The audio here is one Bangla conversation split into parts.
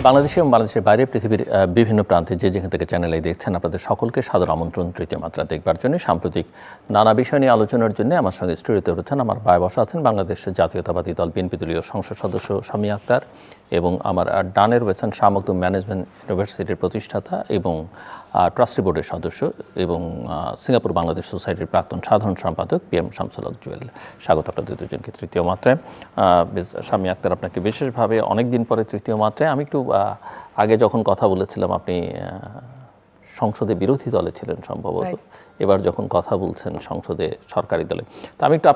বাংলাদেশে এবং বাংলাদেশের বাইরে পৃথিবীর বিভিন্ন প্রান্তে যে যেখান থেকে চ্যানেলে দেখছেন আপনাদের সকলকে সাদর আমন্ত্রণ তৃতীয় মাত্রা দেখবার জন্য। সাম্প্রতিক নানা বিষয় নিয়ে আলোচনার জন্য আমার সঙ্গে স্টুডিওতে রয়েছেন আমার ভাই বসা আছেন বাংলাদেশ জাতীয়তাবাদী দল বিএনপি দলীয় সংসদ সদস্য শামী আক্তার, এবং আমার ডানে রয়েছেন শাহ মখদুম ম্যানেজমেন্ট ইউনিভার্সিটির প্রতিষ্ঠাতা এবং ট্রাস্টি বোর্ডের সদস্য এবং সিঙ্গাপুর বাংলাদেশ সোসাইটির প্রাক্তন সাধারণ সম্পাদক PM শামসুল হক জুয়েল। স্বাগত আপনাদের দুজনকে তৃতীয় মাত্রায়। শামী আক্তার, আপনাকে বিশেষভাবে অনেক দিন পরে তৃতীয় মাত্রায়। আমি একটু আগে যখন কথা বলেছিলাম আপনি সংসদে বিরোধী দলে ছিলেন সম্ভবত, এবার যখন কথা বলছেন সংসদে সরকারি দলে, তো আমি একটু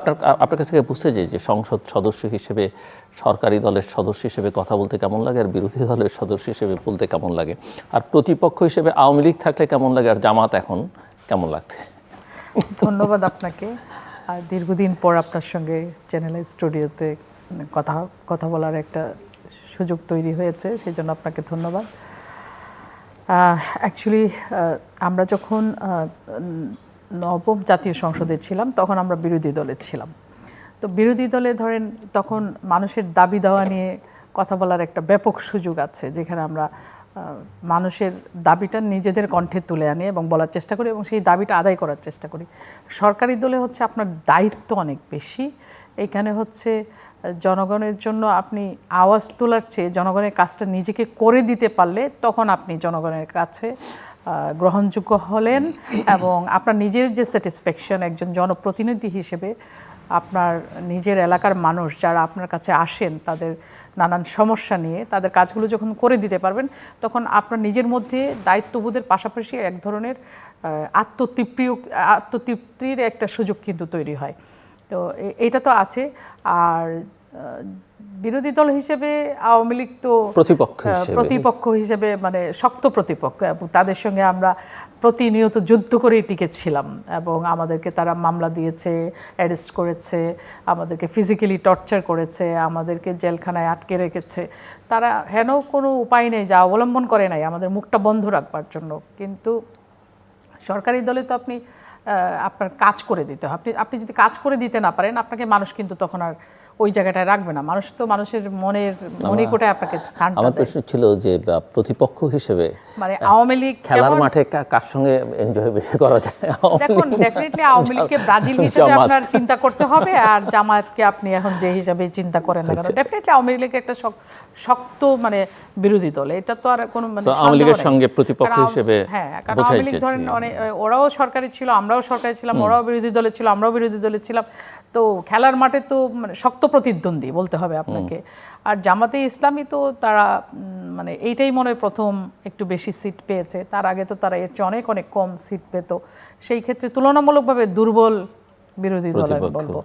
আপনার কাছ থেকে বুঝতে চাই যে সংসদ সদস্য হিসেবে সরকারি দলের সদস্য হিসেবে কথা বলতে কেমন লাগে, আর বিরোধী দলের সদস্য হিসেবে বলতে কেমন লাগে, আর প্রতিপক্ষ হিসেবে আওয়ামী লীগ থাকলে কেমন লাগে, আর জামাত এখন কেমন লাগছে? ধন্যবাদ আপনাকে। আর দীর্ঘদিন পর আপনার সঙ্গে চ্যানেলের স্টুডিওতে কথা বলার একটা সুযোগ তৈরি হয়েছে, সেই জন্য আপনাকে ধন্যবাদ। অ্যাকচুয়ালি আমরা যখন নবম জাতীয় সংসদে ছিলাম তখন আমরা বিরোধী দলে ছিলাম। তো বিরোধী দলে ধরেন তখন মানুষের দাবি দেওয়া নিয়ে কথা বলার একটা ব্যাপক সুযোগ আছে, যেখানে আমরা মানুষের দাবিটা নিজেদের কণ্ঠে তুলে আনি এবং বলার চেষ্টা করি এবং সেই দাবিটা আদায় করার চেষ্টা করি। সরকারি দলে হচ্ছে আপনার দায়িত্ব অনেক বেশি। এখানে হচ্ছে জনগণের জন্য আপনি আওয়াজ তোলার চেয়ে জনগণের কাজটা নিজেকে করে দিতে পারলে তখন আপনি জনগণের কাছে গ্রহণযোগ্য হলেন, এবং আপনার নিজের যে স্যাটিসফ্যাকশন একজন জনপ্রতিনিধি হিসেবে আপনার নিজের এলাকার মানুষ যারা আপনার কাছে আসেন তাদের নানান সমস্যা নিয়ে তাদের কাজগুলো যখন করে দিতে পারবেন, তখন আপনার নিজের মধ্যে দায়িত্ববোধের পাশাপাশি এক ধরনের আত্মতৃপ্তির একটা সুযোগ কিন্তু তৈরি হয়। তো এইটা তো আছে। আর বিরোধী দল হিসেবে আওয়ামী লীগ তো প্রতিপক্ষ হিসেবে মানে শক্ত প্রতিপক্ষ, এবং তাদের সঙ্গে আমরা প্রতিনিয়ত যুদ্ধ করেই টিকেছিলাম, এবং আমাদেরকে তারা মামলা দিয়েছে, অ্যারেস্ট করেছে, আমাদেরকে ফিজিক্যালি টর্চার করেছে, আমাদেরকে জেলখানায় আটকে রেখেছে। তারা হেন কোনো উপায় নেই যা অবলম্বন করে নাই আমাদের মুখটা বন্ধ রাখবার জন্য। কিন্তু সরকারি দলে তো আপনার কাজ করে দিতে হয়। আপনি যদি কাজ করে দিতে না পারেন, আপনাকে মানুষ কিন্তু তখন আর ওই জায়গাটায় রাখবে না। মানুষ তো মানুষের মনিকোটায় আপনাকে স্থান। আমার প্রশ্ন ছিল যে প্রতিপক্ষ হিসেবে মানে আওয়ামী লীগ খেলার মাঠে কার সঙ্গে এনজয় বেশি করা যায়? দেখুন, ডেফিনেটলি আওয়ামী লীগকে ব্রাজিল হিসেবে আপনার চিন্তা করতে হবে, আর জামায়াতকে আপনি এখন যে হিসাবে চিন্তা করেন না কেন, ডেফিনেটলি আওয়ামী লীগ একটা শক্ত মানে বিরোধী দল। এটা তো আর কোনো মানে আওয়ামী লীগের সঙ্গে প্রতিপক্ষ হিসেবে, হ্যাঁ, কারণ আওয়ামী লীগ ধরেন ওরাও সরকারি ছিল, আমরাও সরকারি ছিলাম, ওরাও বিরোধী দলে ছিল, আমরাও বিরোধী দলে ছিলাম। তো খেলার মাঠে তো মানে শক্ত প্রতিদ্বন্দ্বী বলতে হবে আপনাকে। আর জামাতে ইসলামী তো তারা মানে এইটাই মনে হয় প্রথম একটু বেশি সিট পেয়েছে, তার আগে তো তারা এর চেয়ে অনেক অনেক কম সিট পেত। সেই ক্ষেত্রে তুলনামূলকভাবে দুর্বল বিরোধী দল আমি বলবো,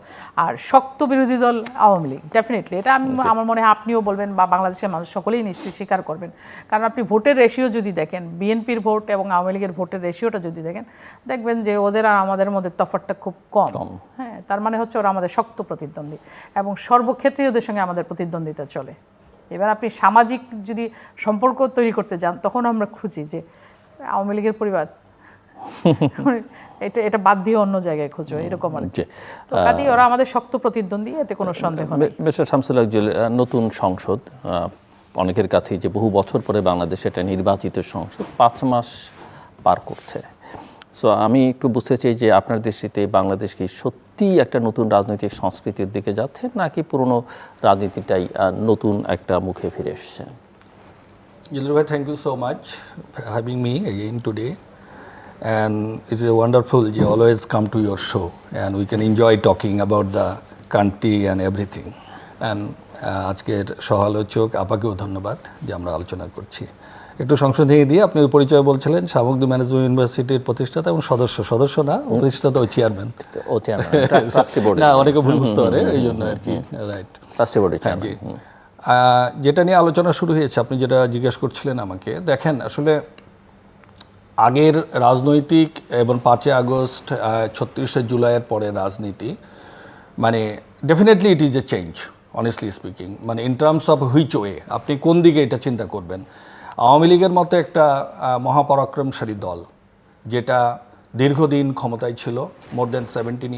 আর শক্ত বিরোধী দল আওয়ামী লীগ ডেফিনেটলি। এটা আমার মনে হয় আপনিও বলবেন বা বাংলাদেশের মানুষ সকলেই নিশ্চয়ই স্বীকার করবেন। কারণ আপনি ভোটের রেশিও যদি দেখেন, বিএনপির ভোট এবং আওয়ামী লীগের ভোটের রেশিওটা যদি দেখবেন যে ওদের আর আমাদের মধ্যে তফাৎটা খুব কম। হ্যাঁ, তার মানে হচ্ছে ওরা আমাদের শক্ত প্রতিদ্বন্দ্বী, এবং সর্বক্ষেত্রেই ওদের সঙ্গে আমাদের প্রতিদ্বন্দ্বিতা চলে। এবার আপনি সামাজিক যদি সম্পর্ক তৈরি করতে যান, তখন আমরা খুঁজি যে আওয়ামী লীগের পরিবার এটা বাদ দিয়ে অন্য জায়গায় খুঁজো, এরকম আর কি। তো কাজেই ওরা আমাদের শক্ত প্রতিদ্বন্দ্বী, এতে কোনো সন্দেহ নেই। মিস্টার শামসুল হক জুয়েল, নতুন সংসদ অনেকের কাছেই যে বহু বছর পরে বাংলাদেশে একটা নির্বাচিত সংসদ 5 মাস পার করছে। সো আমি একটু বুঝতে চাই যে আপনার দৃষ্টিতে বাংলাদেশ কি সত্যিই একটা নতুন রাজনৈতিক সংস্কৃতির দিকে যাচ্ছে, নাকি পুরনো রাজনীতিটাই নতুন একটা মুখে ফিরে এসছে? Yildir bhai, thank you so much for having me again today. And it's a wonderful you always come to your show and we can enjoy talking about the country and everything. And আজকের সহ-আলোচক আপাকেও ধন্যবাদ যে আমরা আলোচনা করছি। একটু সংশোধনী দিয়ে আপনি পরিচয় বলছিলেন, শাহ মখদুম ম্যানেজমেন্ট ইউনিভার্সিটির প্রতিষ্ঠাতা এবং সদস্য না প্রতিষ্ঠাতা, ও চেয়ারম্যান না, অনেকে ভুল বুঝতে পারে, এই জন্য আর কি। রাইট, যেটা নিয়ে আলোচনা শুরু হয়েছে, আপনি যেটা জিজ্ঞেস করছিলেন আমাকে, দেখেন আসলে আগের রাজনৈতিক এবং 5 আগস্ট 36শে জুলাইয়ের পরে রাজনীতি মানে definitely it is a change, honestly speaking. মানে in terms of which way আপনি কোন দিকে এটা চিন্তা করবেন। আওয়ামী লীগের মতো একটা মহাপরাক্রমশালী দল যেটা দীর্ঘদিন ক্ষমতায় ছিল, মোর দেন 16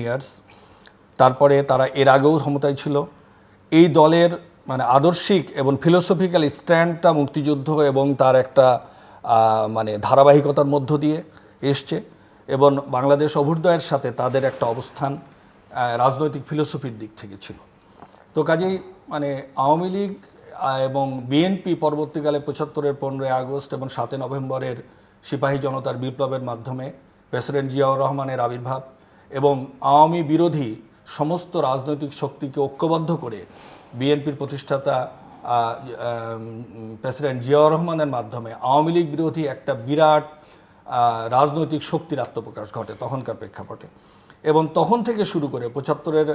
ইয়ার্স, তারপরে তারা এর আগেও ক্ষমতায় ছিল। এই দলের মানে আদর্শিক এবং ফিলোসফিক্যাল স্ট্যান্ডটা মুক্তিযুদ্ধ এবং তার একটা মানে ধারাবাহিকতার মধ্য দিয়ে এসছে, এবং বাংলাদেশ অভ্যুদয়ের সাথে তাদের একটা অবস্থান রাজনৈতিক ফিলোসফির দিক থেকে ছিল। তো কাজেই মানে আওয়ামী লীগ এবং বিএনপি পরবর্তীকালে 75-এর 15ই আগস্ট এবং 7 নভেম্বরের সিপাহী জনতার বিপ্লবের মাধ্যমে প্রেসিডেন্ট জিয়াউর রহমানের আবির্ভাব এবং আওয়ামী বিরোধী সমস্ত রাজনৈতিক শক্তিকে ঐক্যবদ্ধ করে বিএনপির প্রতিষ্ঠাতা প্রেসিডেন্ট জিয়াউর রহমানের মাধ্যমে আওয়ামী লীগ বিরোধী একটা বিরাট রাজনৈতিক শক্তির আত্মপ্রকাশ ঘটে তখনকার প্রেক্ষাপটে। এবং তখন থেকে শুরু করে 75-এর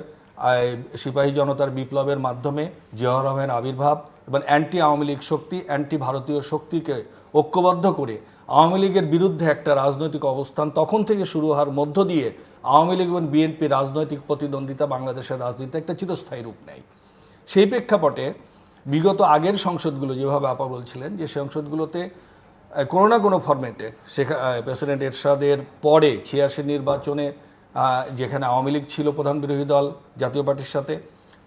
সিপাহী জনতার বিপ্লবের মাধ্যমে জিয়াউর রহমানের আবির্ভাব এবং অ্যান্টি আওয়ামী লীগ শক্তি, অ্যান্টি ভারতীয় শক্তিকে ঐক্যবদ্ধ করে আওয়ামী লীগের বিরুদ্ধে একটা রাজনৈতিক অবস্থান তখন থেকে শুরু হওয়ার মধ্য দিয়ে আওয়ামী লীগ এবং বিএনপি রাজনৈতিক প্রতিদ্বন্দ্বিতা বাংলাদেশের রাজনীতিতে একটা চিরস্থায়ী রূপ নেয়। সেই প্রেক্ষাপটে বিগত আগের সংসদগুলো, যেভাবে আপা বলছিলেন, যে সংসদগুলোতে কোনো না কোনো ফরম্যাটে প্রেসিডেন্ট এরশাদের পরে 86 নির্বাচনে যেখানে আওয়ামী লীগ ছিল প্রধান বিরোধী দল জাতীয় পার্টির সাথে,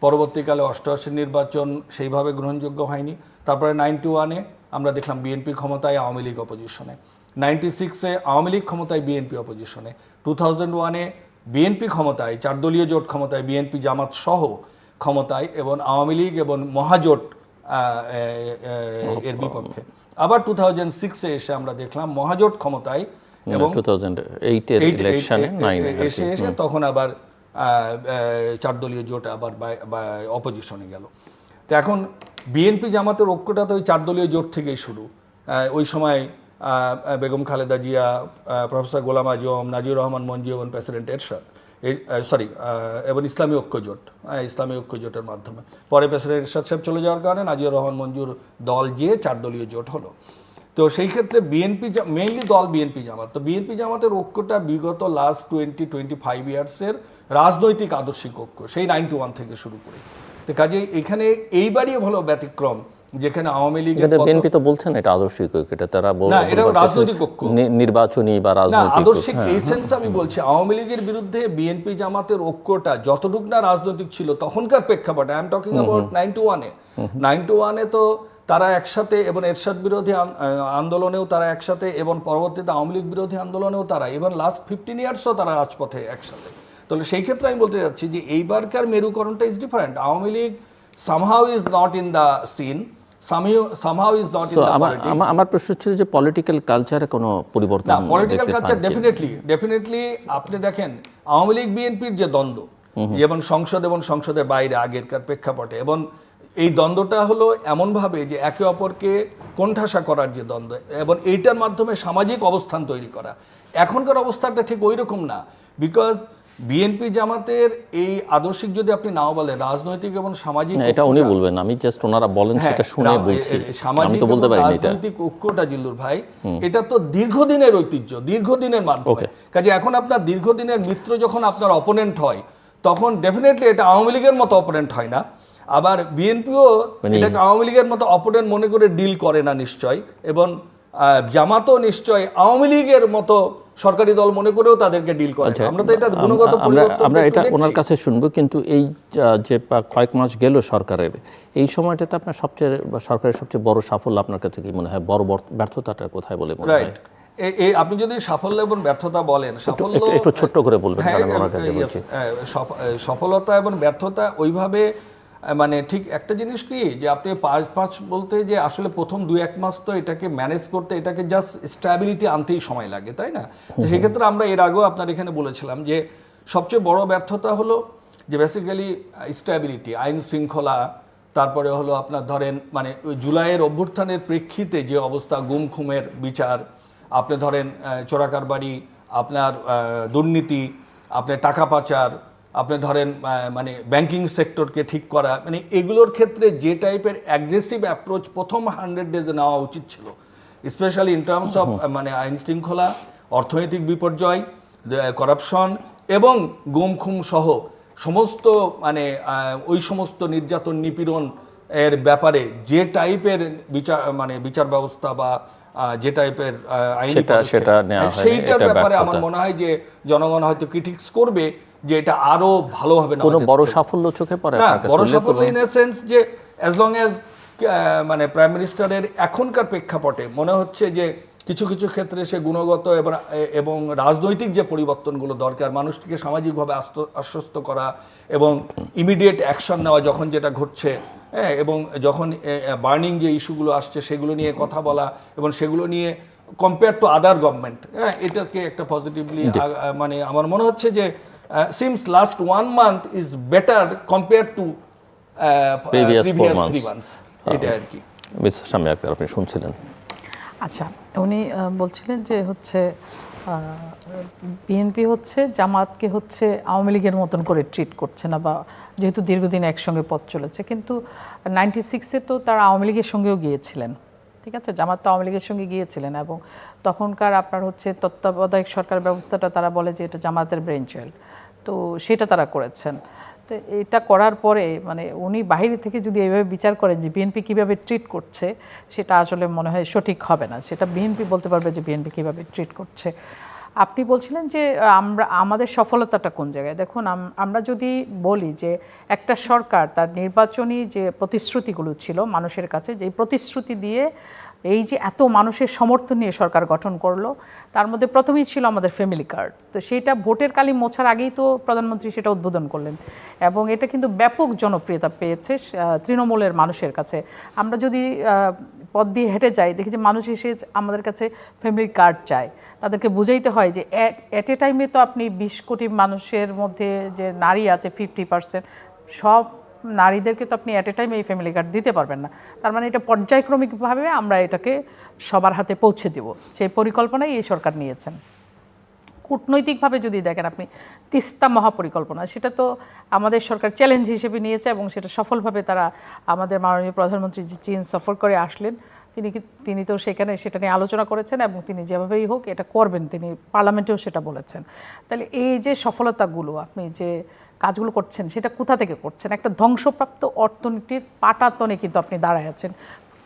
পরবর্তীকালে 88 নির্বাচন সেইভাবে গ্রহণযোগ্য হয়নি। তারপরে 91-এ আমরা দেখলাম বিএনপি ক্ষমতায়, আওয়ামী লীগ অপোজিশনে, 96-এ আওয়ামী লীগ ক্ষমতায়, বিএনপি অপোজিশনে, 2001-এ বিএনপি ক্ষমতায়, 4 দলীয় জোট ক্ষমতায়, বিএনপি জামাত সহ ক্ষমতায়, এবং আওয়ামী লীগ এবং মহাজোট এর বিপক্ষে। আবার 2006-এ এসে আমরা দেখলাম মহাজোট ক্ষমতায় এবং 2008-এর ইলেকশনে এসে তখন আবার 4 দলীয় জোট আবার অপোজিশনে গেল। তো এখন বিএনপি জামাতের ঐক্যটা তো ওই 4 দলীয় জোট থেকেই শুরু। ওই সময় বেগম খালেদা জিয়া, প্রফেসর গোলাম আজম, নাজির রহমান মঞ্জু এবং প্রেসিডেন্ট এরশাদ, এবং ইসলামী ঐক্য জোট, ইসলামী ঐক্য জোটের মাধ্যমে। পরে প্রেসিডেন্ট এরশাদ সাহেব চলে যাওয়ার কারণে নাজির রহমান মঞ্জুর দল যে 4 দলীয় জোট হলো। তো সেই ক্ষেত্রে বিএনপি মেইনলি দল বিএনপি জামাত। তো বিএনপি জামাতের ঐক্যটা বিগত লাস্ট 20-25 ইয়ার্সের রাজনৈতিক আদর্শিক ঐক্য, সেই 91 থেকে শুরু করে। তো কাজে এখানে এইবারই হলো ব্যতিক্রম, যেখানে আওয়ামী লীগ বিএনপি তো বলছেন এটা আদর্শিক ঐক্য, এটা তারা না, এটা রাজনৈতিক ঐক্য, নির্বাচনী বা রাজনৈতিক আদর্শিক। এই সেন্স আমি বলছি আওয়ামী লীগের বিরুদ্ধে বিএনপি জামাতের ঐক্যটা যতটুকু না রাজনৈতিক ছিল তখনকার প্রেক্ষাপটে, আই এম টকিং অ্যাবাউট 91-এ তো তারা একসাথে, এবং এরশাদ বিরোধী আন্দোলনেও তারা একসাথে, এবং পরবর্তীতে আওয়ামী লীগ বিরোধী আন্দোলনেও তারা, এবং লাস্ট 15 ইয়ার্সও তারা রাজপথে একসাথে। তাহলে সেই ক্ষেত্রে আমি বলতে যাচ্ছি যে এইবারকার মেরুকরণটা is different. Awami League somehow is not in the scene, somehow is not in the politics. আমার প্রশ্ন ছিল যে পলিটিক্যাল কালচারে কোনো পরিবর্তন না, পলিটিক্যাল কালচার ডেফিনেটলি আপনি দেখেন আওয়ামী লীগ বিএনপির যে দ্বন্দ্ব, এবং সংসদ এবং সংসদের বাইরে আগেরকার প্রেক্ষাপটে, এবং এই দ্বন্দ্বটা হলো এমনভাবে যে একে অপরকে কোণঠাসা করার যে দ্বন্দ্ব, এবং এইটার মাধ্যমে সামাজিক অবস্থান তৈরি করা। এখনকার অবস্থাটা ঠিক ওই রকম না, বিকজ বিএনপি জামাতের এই আদর্শিক যদি আপনি নাও বলেন, রাজনৈতিক এবং সামাজিক, এটা উনি বলবেন, আমি জাস্ট ওনারা বলেন সেটা শুনে বলছি, আমি তো বলতে পারি না। রাজনৈতিক ঐক্যটা জিল্লুর ভাই, এটা তো দীর্ঘদিনের ঐতিহ্য, দীর্ঘদিনের মাধ্যমে। কাজে এখন আপনার দীর্ঘদিনের মিত্র যখন আপনার অপোনেন্ট হয়, তখন ডেফিনেটলি এটা আওয়ামী লীগের মতো অপোনেন্ট হয় না। আবার বিএনপিও এটাকে আওয়ামী লীগের মতো অপোনেন্ট মনে করে ডিল করে না নিশ্চয়, এবং জামাতও নিশ্চয় আওয়ামী লীগের মতো সরকারি দল মনে করেও তাদেরকে ডিল করে। আমরা তো এটা গুণগত পরিবর্তন আমরা এটা ওনার কাছে শুনবো, কিন্তু এই যে কয়েক মাস গেল সরকারের, এই সময়টাতে আপনার সরকারের সবচেয়ে বড় সাফল্য আপনার কাছে কি মনে হয়? বড় ব্যর্থতাটা কোথায় বলে মনে হয়? আপনি যদি সাফল্য এবং ব্যর্থতা বলেন, সাফল্য একটু ছোট্ট করে বলবেন, কারণ ওনার কাছে বলছি। সফলতা এবং ব্যর্থতা ওইভাবে, মানে ঠিক একটা জিনিস কি যে আপনি 5 বলতে যে আসলে প্রথম 2-1 মাস তো এটাকে ম্যানেজ করতে, এটাকে জাস্ট স্ট্যাবিলিটি আনতেই সময় লাগে, তাই না? সেক্ষেত্রে আমরা এর আগেও আপনার এখানে বলেছিলাম যে সবচেয়ে বড় ব্যর্থতা হলো যে বেসিক্যালি স্ট্যাবিলিটি, আইন শৃঙ্খলা, তারপরে হলো আপনার ধরেন মানে জুলাইয়ের অভ্যুত্থানের প্রেক্ষিতে যে অবস্থা, গুম খুমের বিচার, আপনি ধরেন চোরাকারবারি, আপনার দুর্নীতি, আপনার টাকা পাচার, আপনি ধরেন মানে ব্যাংকিং সেক্টরকে ঠিক করা, মানে এগুলোর ক্ষেত্রে যে টাইপের অ্যাগ্রেসিভ অ্যাপ্রোচ প্রথম 100 ডেজে নেওয়া উচিত ছিল, স্পেশালি ইন টার্মস অফ মানে আইন শৃঙ্খলা, অর্থনৈতিক বিপর্যয়, করাপশন এবং গুম খুম সহ সমস্ত মানে ওই সমস্ত নির্যাতন নিপীড়ন এর ব্যাপারে যে টাইপের বিচার ব্যবস্থা বা যে টাইপের আইনি সেইটার ব্যাপারে আমার মনে হয় যে জনগণ হয়তো ক্রিটিক্স করবে যে এটা আরো ভালোভাবে না। কোনো বড় সাফল্য চোখে পড়ে? না, বড় সাফল্য ইন এ সেন্স যে অ্যাজ লং অ্যাজ মানে প্রাইম মিনিস্টারের এখনকার প্রেক্ষাপটে মনে হচ্ছে যে কিছু কিছু ক্ষেত্রে সে গুণগত এবং রাজনৈতিক যে পরিবর্তনগুলো দরকার, মানুষটিকে সামাজিকভাবে আশ্বস্ত করা এবং ইমিডিয়েট অ্যাকশন নেওয়া যখন যেটা ঘটছে, হ্যাঁ, এবং যখন বার্নিং যে ইস্যুগুলো আসছে সেগুলো নিয়ে কথা বলা এবং সেগুলো নিয়ে কম্পেয়ার টু আদার গভর্নমেন্ট, হ্যাঁ, এটাকে একটা পজিটিভলি মানে আমার মনে হচ্ছে যে seems last 1 month is better compare to Previous 4 previous months. 3 months, এটা আর কি। মিস্টার শামীম আক্তার, আপনি শুনছিলেন। আচ্ছা, উনি বলছিলেন যে হচ্ছে বিএনপি হচ্ছে জামাতকে হচ্ছে আওয়ামী লীগের মতন করে ট্রিট করছে না, বা যেহেতু দীর্ঘদিন একসঙ্গে পথ চলেছে, কিন্তু 96-এ তো তারা আওয়ামী লীগের সঙ্গেও গিয়েছিলেন, ঠিক আছে, জামাত তো আওয়ামী লীগের সঙ্গে গিয়েছিলেন, এবং তখনকার আপনার হচ্ছে তত্ত্বাবধায়ক সরকার ব্যবস্থাটা তারা বলে যে এটা জামাতের ব্রেন চাইল্ড, তো সেটা তারা করেছেন। তো এটা করার পরে মানে উনি বাইরে থেকে যদি এইভাবে বিচার করেন যে বিএনপি কীভাবে ট্রিট করছে, সেটা আসলে মনে হয় সঠিক হবে না, সেটা বিএনপি বলতে পারবে যে বিএনপি কীভাবে ট্রিট করছে। আপনি বলছিলেন যে আমাদের সফলতাটা কোন জায়গায়। দেখুন, আমরা যদি বলি যে একটা সরকার তার নির্বাচনী যে প্রতিশ্রুতিগুলো ছিল মানুষের কাছে, যে প্রতিশ্রুতি দিয়ে এই যে এত মানুষের সমর্থন নিয়ে সরকার গঠন করলো, তার মধ্যে প্রথমেই ছিল আমাদের ফ্যামিলি কার্ড। তো সেইটা ভোটের কালি মোছার আগেই তো প্রধানমন্ত্রী সেটা উদ্বোধন করলেন, এবং এটা কিন্তু ব্যাপক জনপ্রিয়তা পেয়েছে তৃণমূলের মানুষের কাছে। আমরা যদি পথ দিয়ে হেঁটে যাই, দেখি যে মানুষ এসে আমাদের কাছে ফ্যামিলি কার্ড চায়, তাদেরকে বুঝাইতে হয় যে অ্যাট এ টাইমে তো আপনি 20 কোটি মানুষের মধ্যে যে নারী আছে 50%, সব নারীদেরকে তো আপনি অ্যাট এ টাইম এই ফ্যামিলি কার্ড দিতে পারবেন না। তার মানে এটা পর্যায়ক্রমিকভাবে আমরা এটাকে সবার হাতে পৌঁছে দেব, সেই পরিকল্পনাই এই সরকার নিয়েছেন। কূটনৈতিকভাবে যদি দেখেন আপনি, তিস্তা মহাপরিকল্পনা, সেটা তো আমাদের সরকার চ্যালেঞ্জ হিসেবে নিয়েছে, এবং সেটা সফলভাবে তারা আমাদের মাননীয় প্রধানমন্ত্রী যে চীন সফর করে আসলেন, তিনি তো সেখানে সেটা নিয়ে আলোচনা করেছেন, এবং তিনি যেভাবেই হোক এটা করবেন, তিনি পার্লামেন্টেও সেটা বলেছেন। তাহলে এই যে সফলতাগুলো, আপনি যে কাজগুলো করছেন, সেটা কোথা থেকে করছেন? একটা ধ্বংসপ্রাপ্ত অর্থনীতির পাটাতনে কিন্তু আপনি দাঁড়ায় আছেন,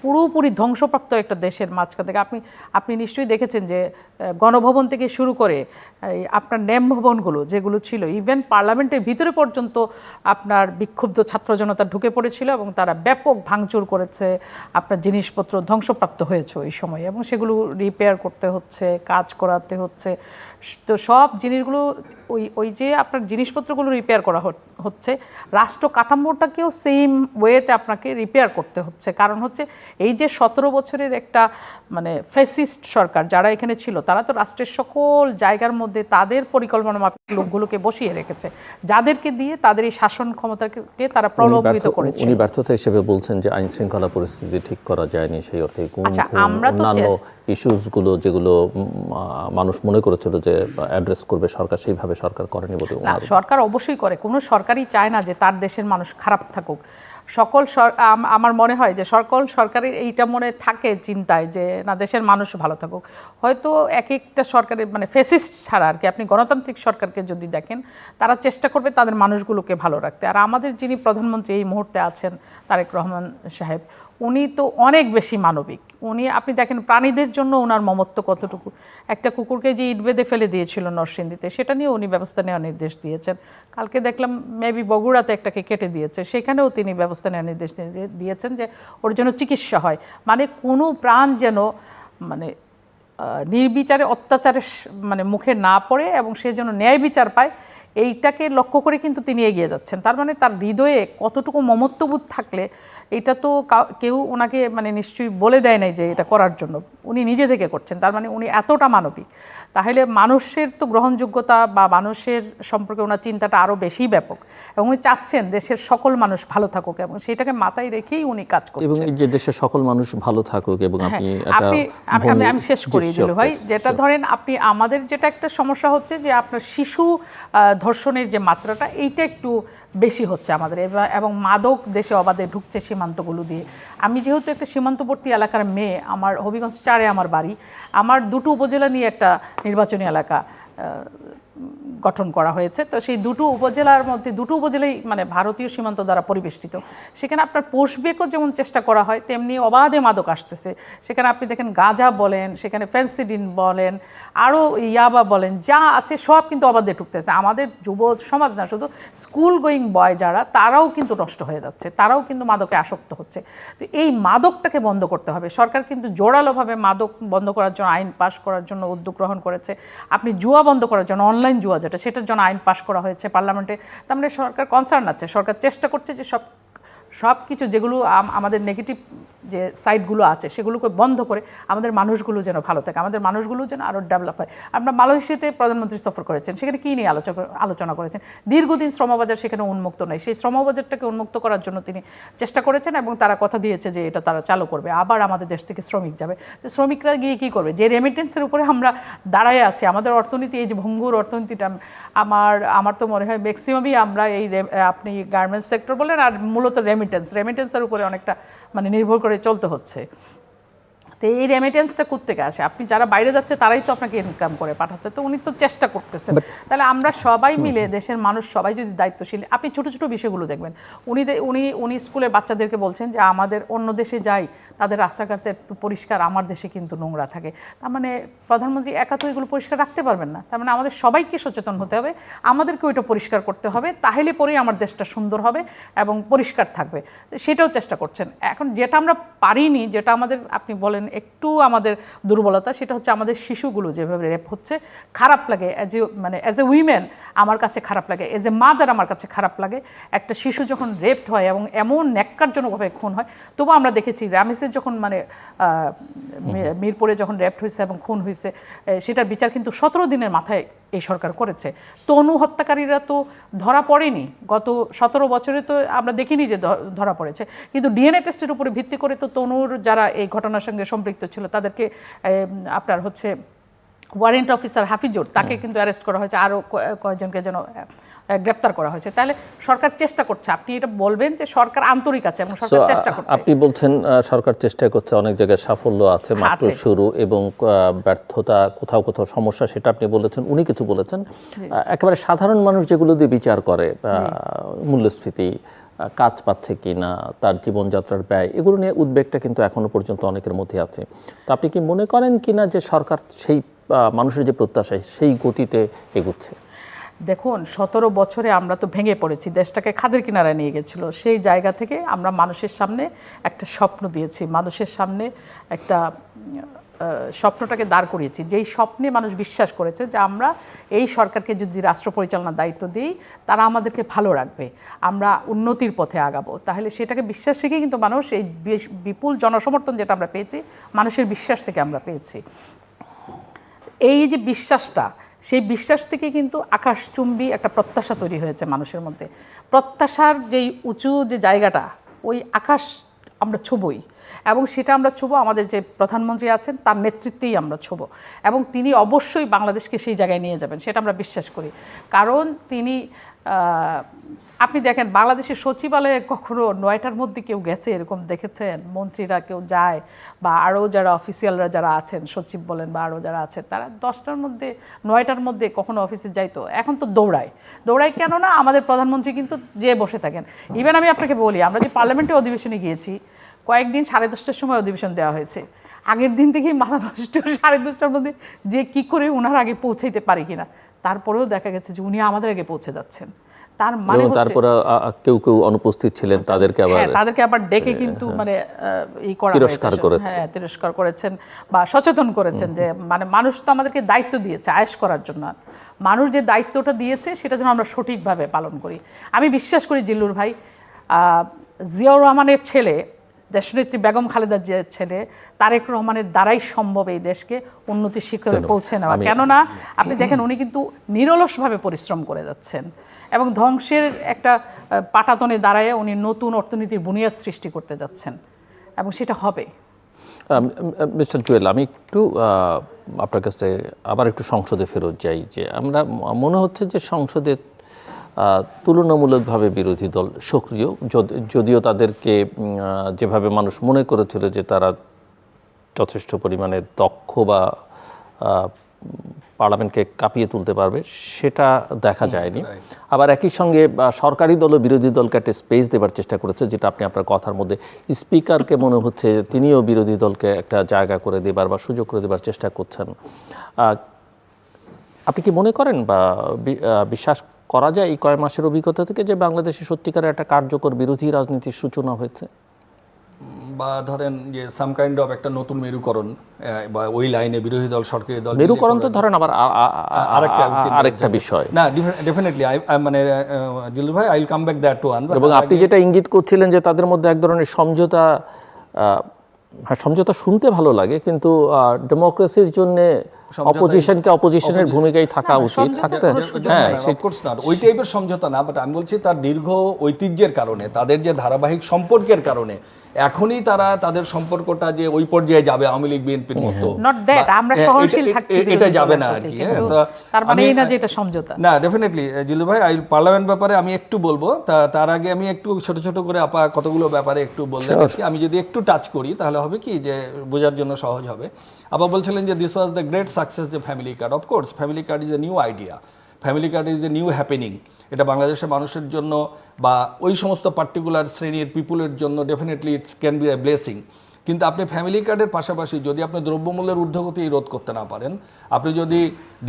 পুরোপুরি ধ্বংসপ্রাপ্ত একটা দেশের মাঝখান থেকে। আপনি নিশ্চয়ই দেখেছেন যে গণভবন থেকে শুরু করে আপনার ন্যাম ভবনগুলো যেগুলো ছিল, ইভেন পার্লামেন্টের ভিতরে পর্যন্ত আপনার বিক্ষুব্ধ ছাত্র জনতা ঢুকে পড়েছিল, এবং তারা ব্যাপক ভাঙচুর করেছে, আপনার জিনিসপত্র ধ্বংসপ্রাপ্ত হয়েছে ওই সময়, এবং সেগুলো রিপেয়ার করতে হচ্ছে, কাজ করাতে হচ্ছে। তো সব জিনিসগুলো ওই যে আপনার জিনিসপত্রগুলো রিপেয়ার করা হচ্ছে, রাষ্ট্র কাঠামোটাকেও সেম ওয়েতে আপনাকে রিপেয়ার করতে হচ্ছে। কারণ হচ্ছে এই যে 17 বছরের একটা মানে ফ্যাসিস্ট সরকার যারা এখানে ছিল, তারা তো রাষ্ট্রের সকল জায়গার মধ্যে তাদের পরিকল্পনা মাফিক লোকগুলোকে বসিয়ে রেখেছে, যাদেরকে দিয়ে তাদের এই শাসন ক্ষমতাকে তারা প্রলোভিত করেছে। উনি ব্যর্থতা হিসেবে বলছেন যে আইন শৃঙ্খলা পরিস্থিতি ঠিক করা যায়নি, সেই অর্থে অন্যান্য ইস্যুসগুলো যেগুলো মানুষ মনে করেছিল যে অ্যাড্রেস করবে সরকার, সেইভাবে সরকার করেনি বলে। সরকার অবশ্যই করে, কোনো সরকারই চায় না যে তার দেশের মানুষ খারাপ থাকুক। আমার মনে হয় যে সকল সরকারের এইটা মনে থাকে চিন্তায় যে না, দেশের মানুষ ভালো থাকুক। হয়তো এক একটা সরকারের মানে ফ্যাসিস্ট ছাড়া আর কি, আপনি গণতান্ত্রিক সরকারকে যদি দেখেন, তারা চেষ্টা করবে তাদের মানুষগুলোকে ভালো রাখতে। আর আমাদের যিনি প্রধানমন্ত্রী এই মুহূর্তে আছেন, তারেক রহমান সাহেব, উনি তো অনেক বেশি মানবিক। আপনি দেখেন প্রাণীদের জন্য ওনার মমত্ব কতটুকু। একটা কুকুরকে যে ইট বেঁধে ফেলে দিয়েছিল নরসিংদীতে, সেটা নিয়ে উনি ব্যবস্থা নেওয়ার নির্দেশ দিয়েছেন। কালকে দেখলাম মেবি বগুড়াতে একটাকে কেটে দিয়েছে, সেখানেও তিনি ব্যবস্থা নেওয়ার নির্দেশ দিয়েছেন যে ওর যেন চিকিৎসা হয়। মানে কোনো প্রাণ যেন মানে নির্বিচারে অত্যাচারের মানে মুখে না পড়ে, এবং সে যেন ন্যায় বিচার পায়, এইটাকে লক্ষ্য করে কিন্তু তিনি এগিয়ে যাচ্ছেন। তার মানে তার হৃদয়ে কতটুকু মমত্ববোধ থাকলে, এটা তো কেউ ওনাকে মানে নিশ্চয়ই বলে দেয় নাই যে এটা করার জন্য, উনি নিজে থেকে করছেন। তার মানে উনি এতটা মানবিক, তাহলে মানুষের তো গ্রহণযোগ্যতা বা মানুষের সম্পর্কে ওনার চিন্তাটা আরও বেশি ব্যাপক, এবং উনি চাচ্ছেন দেশের সকল মানুষ ভালো থাকুক, এবং সেটাকে মাথায় রেখেই উনি কাজ করছেন। এবং এই যে দেশের সকল মানুষ ভালো থাকুক, এবং আমি শেষ করিয়ে দিল ভাই, যেটা ধরেন আপনি আমাদের যেটা একটা সমস্যা হচ্ছে যে আপনার শিশু ধর্ষণের যে মাত্রাটা, এইটা একটু বেশি হচ্ছে আমাদের, এবং মাদক দেশে অবাধে ঢুকছে সীমান্তগুলো দিয়ে। আমি যেহেতু একটা সীমান্তবর্তী এলাকার মেয়ে, আমার হবিগঞ্জ 4-এ আমার বাড়ি, আমার দুটো উপজেলা নিয়ে একটা নির্বাচনী এলাকা, গঠন করা হয়েছে। তো সেই দুটো উপজেলার মধ্যে দুটো উপজেলাই মানে ভারতীয় সীমান্ত দ্বারা পরিবেষ্টিত। সেখানে আপনার পোষবেকও যেমন চেষ্টা করা হয়, তেমনি অবাধে মাদক আসতেছে। সেখানে আপনি দেখেন গাঁজা বলেন, সেখানে ফেন্সিডিন বলেন, আরও ইয়াবা বলেন, যা আছে সব কিন্তু অবাধে ঢুকতেছে। আমাদের যুব সমাজ না, শুধু স্কুল গোয়িং বয় যারা, তারাও কিন্তু নষ্ট হয়ে যাচ্ছে, তারাও কিন্তু মাদকে আসক্ত হচ্ছে। তো এই মাদকটাকে বন্ধ করতে হবে। সরকার কিন্তু জোরালোভাবে মাদক বন্ধ করার জন্য আইন পাশ করার জন্য উদ্যোগ গ্রহণ করেছে। আপনি জুয়া বন্ধ করার জন্য, অনলাইন জুয়া যেটা, সেটার জন্য আইন পাশ করা হয়েছে পার্লামেন্টে। তার মানে সরকার কনসার্ন আছে, সরকার চেষ্টা করছে যে সব কিছু যেগুলো আমাদের নেগেটিভ যে সাইডগুলো আছে সেগুলোকে বন্ধ করে আমাদের মানুষগুলো যেন ভালো থাকে, আমাদের মানুষগুলো যেন আরও ডেভেলপ হয়। আমরা মালয়েশিয়াতে প্রধানমন্ত্রী সফর করেছেন, সেখানে কী নিয়ে আলোচনা করেছেন? দীর্ঘদিন শ্রমবাজার সেখানে উন্মুক্ত নেই, সেই শ্রমবাজারটাকে উন্মুক্ত করার জন্য তিনি চেষ্টা করেছেন এবং তারা কথা দিয়েছে যে এটা তারা চালু করবে। আবার আমাদের দেশ থেকে শ্রমিক যাবে, তো শ্রমিকরা গিয়ে কী করবে? যে রেমিটেন্সের উপরে আমরা দাঁড়ায় আছি, আমাদের অর্থনীতি, এই যে ভঙ্গুর অর্থনীতিটা, আমার তো মনে হয় ম্যাক্সিমামই আমরা এই আপনি গার্মেন্টস সেক্টর বলেন আর মূলত রেমিটেন্সের উপরে অনেকটা মানে নির্ভর করে চলতে হচ্ছে। তো এই রেমিটেন্সটা কোত্থেকে আসে? আপনি যারা বাইরে যাচ্ছে তারাই তো আপনাকে ইনকাম করে পাঠাচ্ছে, তো উনি তো চেষ্টা করতেছেন। তাহলে আমরা সবাই মিলে, দেশের মানুষ সবাই যদি দায়িত্বশীল, আপনি ছোটো ছোটো বিষয়গুলো দেখবেন। উনি স্কুলের বাচ্চাদেরকে বলছেন যে আমাদের অন্য দেশে যাই, তাদের রাস্তাঘাটে পরিষ্কার, আমার দেশে কিন্তু নোংরা থাকে। তার মানে প্রধানমন্ত্রী একা তো এগুলো পরিষ্কার রাখতে পারবেন না। তার মানে আমাদের সবাইকে সচেতন হতে হবে, আমাদেরকে ওইটা পরিষ্কার করতে হবে, তাহলে পরেই আমার দেশটা সুন্দর হবে এবং পরিষ্কার থাকবে। সেটাও চেষ্টা করছেন। এখন যেটা আমরা পারিনি, যেটা আমাদের, আপনি বলেন একটু আমাদের দুর্বলতা, সেটা হচ্ছে আমাদের শিশুগুলো যেভাবে রেপ হচ্ছে, খারাপ লাগে। অ্যাজ এ উইমেন আমার কাছে খারাপ লাগে, এজ এ মাদার আমার কাছে খারাপ লাগে। একটা শিশু যখন রেপড হয় এবং এমন ন্যাক্কারজনকভাবে খুন হয়, তবু আমরা দেখেছি রামেসের যখন মিরপুরে যখন রেপড হয়েছে এবং খুন হয়েছে, সেটার বিচার কিন্তু 17 দিনের মাথায় এই সরকার করেছে। তনু হত্যাকারীরা তো ধরা পড়েনি, গত 17 বছরে তো আমরা দেখিনি যে ধরা পড়েছে, কিন্তু ডিএনএ টেস্টের উপরে ভিত্তি করে তো তনুর যারা এই ঘটনার সঙ্গে সম্পৃক্ত ছিল তাদেরকে আপনার হচ্ছে ওয়ারেন্ট অফিসার হাফিজুর, তাকে কিন্তু অ্যারেস্ট করা হয়েছে, আরও কয়েকজনকে যেন গ্রেপ্তার করা হয়েছে। তাহলে সরকার চেষ্টা করছে। আপনি এটা বলবেন যে সরকার আন্তরিক আছে এবং সরকার চেষ্টা করছে। আপনি বলছেন সরকার চেষ্টা করছে, অনেক জায়গায় সাফল্য আছে, মাত্র শুরু, এবং ব্যর্থতা কোথাও কোথাও সমস্যা, সেটা আপনি বলেছেন, উনি কিছু বলেছেন। একেবারে সাধারণ মানুষ যেগুলো দিয়ে বিচার করে, মূল্যস্ফীতি, কাজ পাচ্ছে কি না, তার জীবনযাত্রার ব্যয়, এগুলো নিয়ে উদ্বেগটা কিন্তু এখনো পর্যন্ত অনেকের মধ্যে আছে। তো আপনি কি মনে করেন কিনা যে সরকার সেই মানুষের যে প্রত্যাশা সেই গতিতে এগুচ্ছে? দেখুন, 17 বছরে আমরা তো ভেঙে পড়েছি, দেশটাকে খাদের কিনারায় নিয়ে গেছিল। সেই জায়গা থেকে আমরা মানুষের সামনে একটা স্বপ্ন দিয়েছি, মানুষের সামনে একটা স্বপ্নটাকে দাঁড় করিয়েছি, যেই স্বপ্নে মানুষ বিশ্বাস করেছে যে আমরা এই সরকারকে যদি রাষ্ট্র পরিচালনার দায়িত্ব দিই, তারা আমাদেরকে ভালো রাখবে, আমরা উন্নতির পথে আগাবো। তাহলে সেটাকে বিশ্বাস রেখে কিন্তু মানুষ এই বিপুল জনসমর্থন যেটা আমরা পেয়েছি, মানুষের বিশ্বাস থেকে আমরা পেয়েছি। এই যে বিশ্বাসটা, সেই বিশ্বাস থেকে কিন্তু আকাশচুম্বী একটা প্রত্যাশা তৈরি হয়েছে মানুষের মধ্যে। প্রত্যাশার যেই উঁচু যে জায়গাটা, ওই আকাশ আমরা ছুবই, এবং সেটা আমরা ছুবো আমাদের যে প্রধানমন্ত্রী আছেন তার নেতৃত্বেই আমরা ছুবো, এবং তিনি অবশ্যই বাংলাদেশকে সেই জায়গায় নিয়ে যাবেন, সেটা আমরা বিশ্বাস করি। কারণ তিনি, আপনি দেখেন বাংলাদেশের সচিবালয়ে কখনো 9টার মধ্যে কেউ গেছে এরকম দেখেছেন? মন্ত্রীরা কেউ যায় বা আরও যারা অফিসিয়ালরা যারা আছেন, সচিব বলেন বা আরও যারা আছেন, তারা 10টার মধ্যে 9টার মধ্যে কখনো অফিসে যাইতো? এখন তো দৌড়ায় কেন না? আমাদের প্রধানমন্ত্রী কিন্তু যেয়ে বসে থাকেন। ইভেন আমি আপনাকে বলি, আমরা যে পার্লামেন্টে অধিবেশনে গিয়েছি, কয়েকদিন 10:30টার সময় অধিবেশন দেওয়া হয়েছে, আগের দিন থেকেই মাথা নষ্ট, 10:30টার মধ্যে যে কী করে ওনার আগে পৌঁছাইতে পারি কিনা। তারপরেও দেখা গেছে যে উনি আমাদের আগে পৌঁছে যাচ্ছেন। তার মানে তারপরে কেউ অনুপস্থিত ছিলেন, তাদেরকে আবার ডেকে কিন্তু মানে তিরস্কার করেছেন বা সচেতন করেছেন যে মানে মানুষ তো আমাদেরকে দায়িত্ব দিয়েছে আয়েশ করার জন্য, মানুষ যে দায়িত্বটা দিয়েছে সেটা যেন আমরা সঠিকভাবে পালন করি। আমি বিশ্বাস করি জিল্লুর ভাই, জিয়াউর রহমানের ছেলে, দেশনেত্রী বেগম খালেদা জিয়ার ছেলে তারেক রহমানের দ্বারাই সম্ভব এই দেশকে উন্নতির শিখরে পৌঁছে নেওয়া। কেননা আপনি দেখেন উনি কিন্তু নিরলসভাবে পরিশ্রম করে যাচ্ছেন এবং ধ্বংসের একটা পাটাতনে দাঁড়ায় উনি নতুন অর্থনীতির বুনিয়াদ সৃষ্টি করতে যাচ্ছেন, এবং সেটা হবে। মিস্টার জুয়েল, আমি একটু আপনার কাছে আবার একটু সংসদে ফেরত যাই। যে আমরা মনে হচ্ছে যে সংসদে তুলনামূলকভাবে বিরোধী দল সক্রিয়, যদিও তাদেরকে যেভাবে মানুষ মনে করেছিল যে তারা যথেষ্ট পরিমাণে দক্ষ বা পার্লামেন্টকে কাঁপিয়ে তুলতে পারবে সেটা দেখা যায়নি। আবার একই সঙ্গে সরকারি দল ও বিরোধী দলকে একটা স্পেস দেবার চেষ্টা করেছে, যেটা আপনি আপনার কথার মধ্যে স্পিকারকে মনে হচ্ছে তিনিও বিরোধী দলকে একটা জায়গা করে দেবার বা সুযোগ করে দেবার চেষ্টা করছেন। আপনি কি মনে করেন বা বিশ্বাস করা যায় এই কয়েক মাসের অভিজ্ঞতা থেকে যে বাংলাদেশে সত্যিকারের একটা কার্যকর বিরোধী রাজনীতির সূচনা হয়েছে? বা ধরেন যে সাম কাইন্ড অফ একটা নতুন মেরুকরণ বা ওই লাইনে বিরোধী দল সরকারি দল মেরুকরণ তো ধরেন আবার আরেকটা বিষয় না, ডেফিনেটলি মানে জিলু ভাই I will come back that one. এবং আপনি যেটা ইঙ্গিত করছিলেন যে তাদের মধ্যে এক ধরনের সমঝোতা, হ্যাঁ সমঝোতা শুনতে ভালো লাগে, কিন্তু ডেমোক্রেসির জন্য অপোজিশনকে অপোজিশনের ভূমিকায় থাকা উচিত থাকতে, হ্যাঁ অফকোর্স না ওই টাইপের সমঝোতা না, বাট আমি বলছি তার দীর্ঘ ঐতিহ্যের কারণে, তাদের যে ধারাবাহিক সম্পর্কের কারণে এখনই তারা তাদের সম্পর্কটা যে ওই পর্যায়ে যাবে আওয়ামী লীগ বিএনপির মতো, নট দ্যাট আমরা সহনশীল থাকছি, এটা যাবে না আর কি। তার মানে এই না যে এটা সমঝোতা না, ডেফিনেটলি জিলু ভাই পার্লামেন্ট ব্যাপারে আমি একটু বলবো, তার আগে আমি একটু ছোট ছোট করে আপা কতগুলো ব্যাপারে একটু বললে আমি যদি একটু টাচ করি তাহলে হবে কি যে বোঝার জন্য সহজ হবে। আপা বলছিলেন যে this was the great success যে family card. Of course family card is a new idea, family card is a new happening. এটা বাংলাদেশের মানুষের জন্য বা ওই সমস্ত পার্টিকুলার শ্রেণীর পিপুলের জন্য definitely it's can B A blessing. কিন্তু আপনি ফ্যামিলি কার্ডের পাশাপাশি যদি আপনি দ্রব্যমূল্যের ঊর্ধ্বগতি রোধ করতে না পারেন, আপনি যদি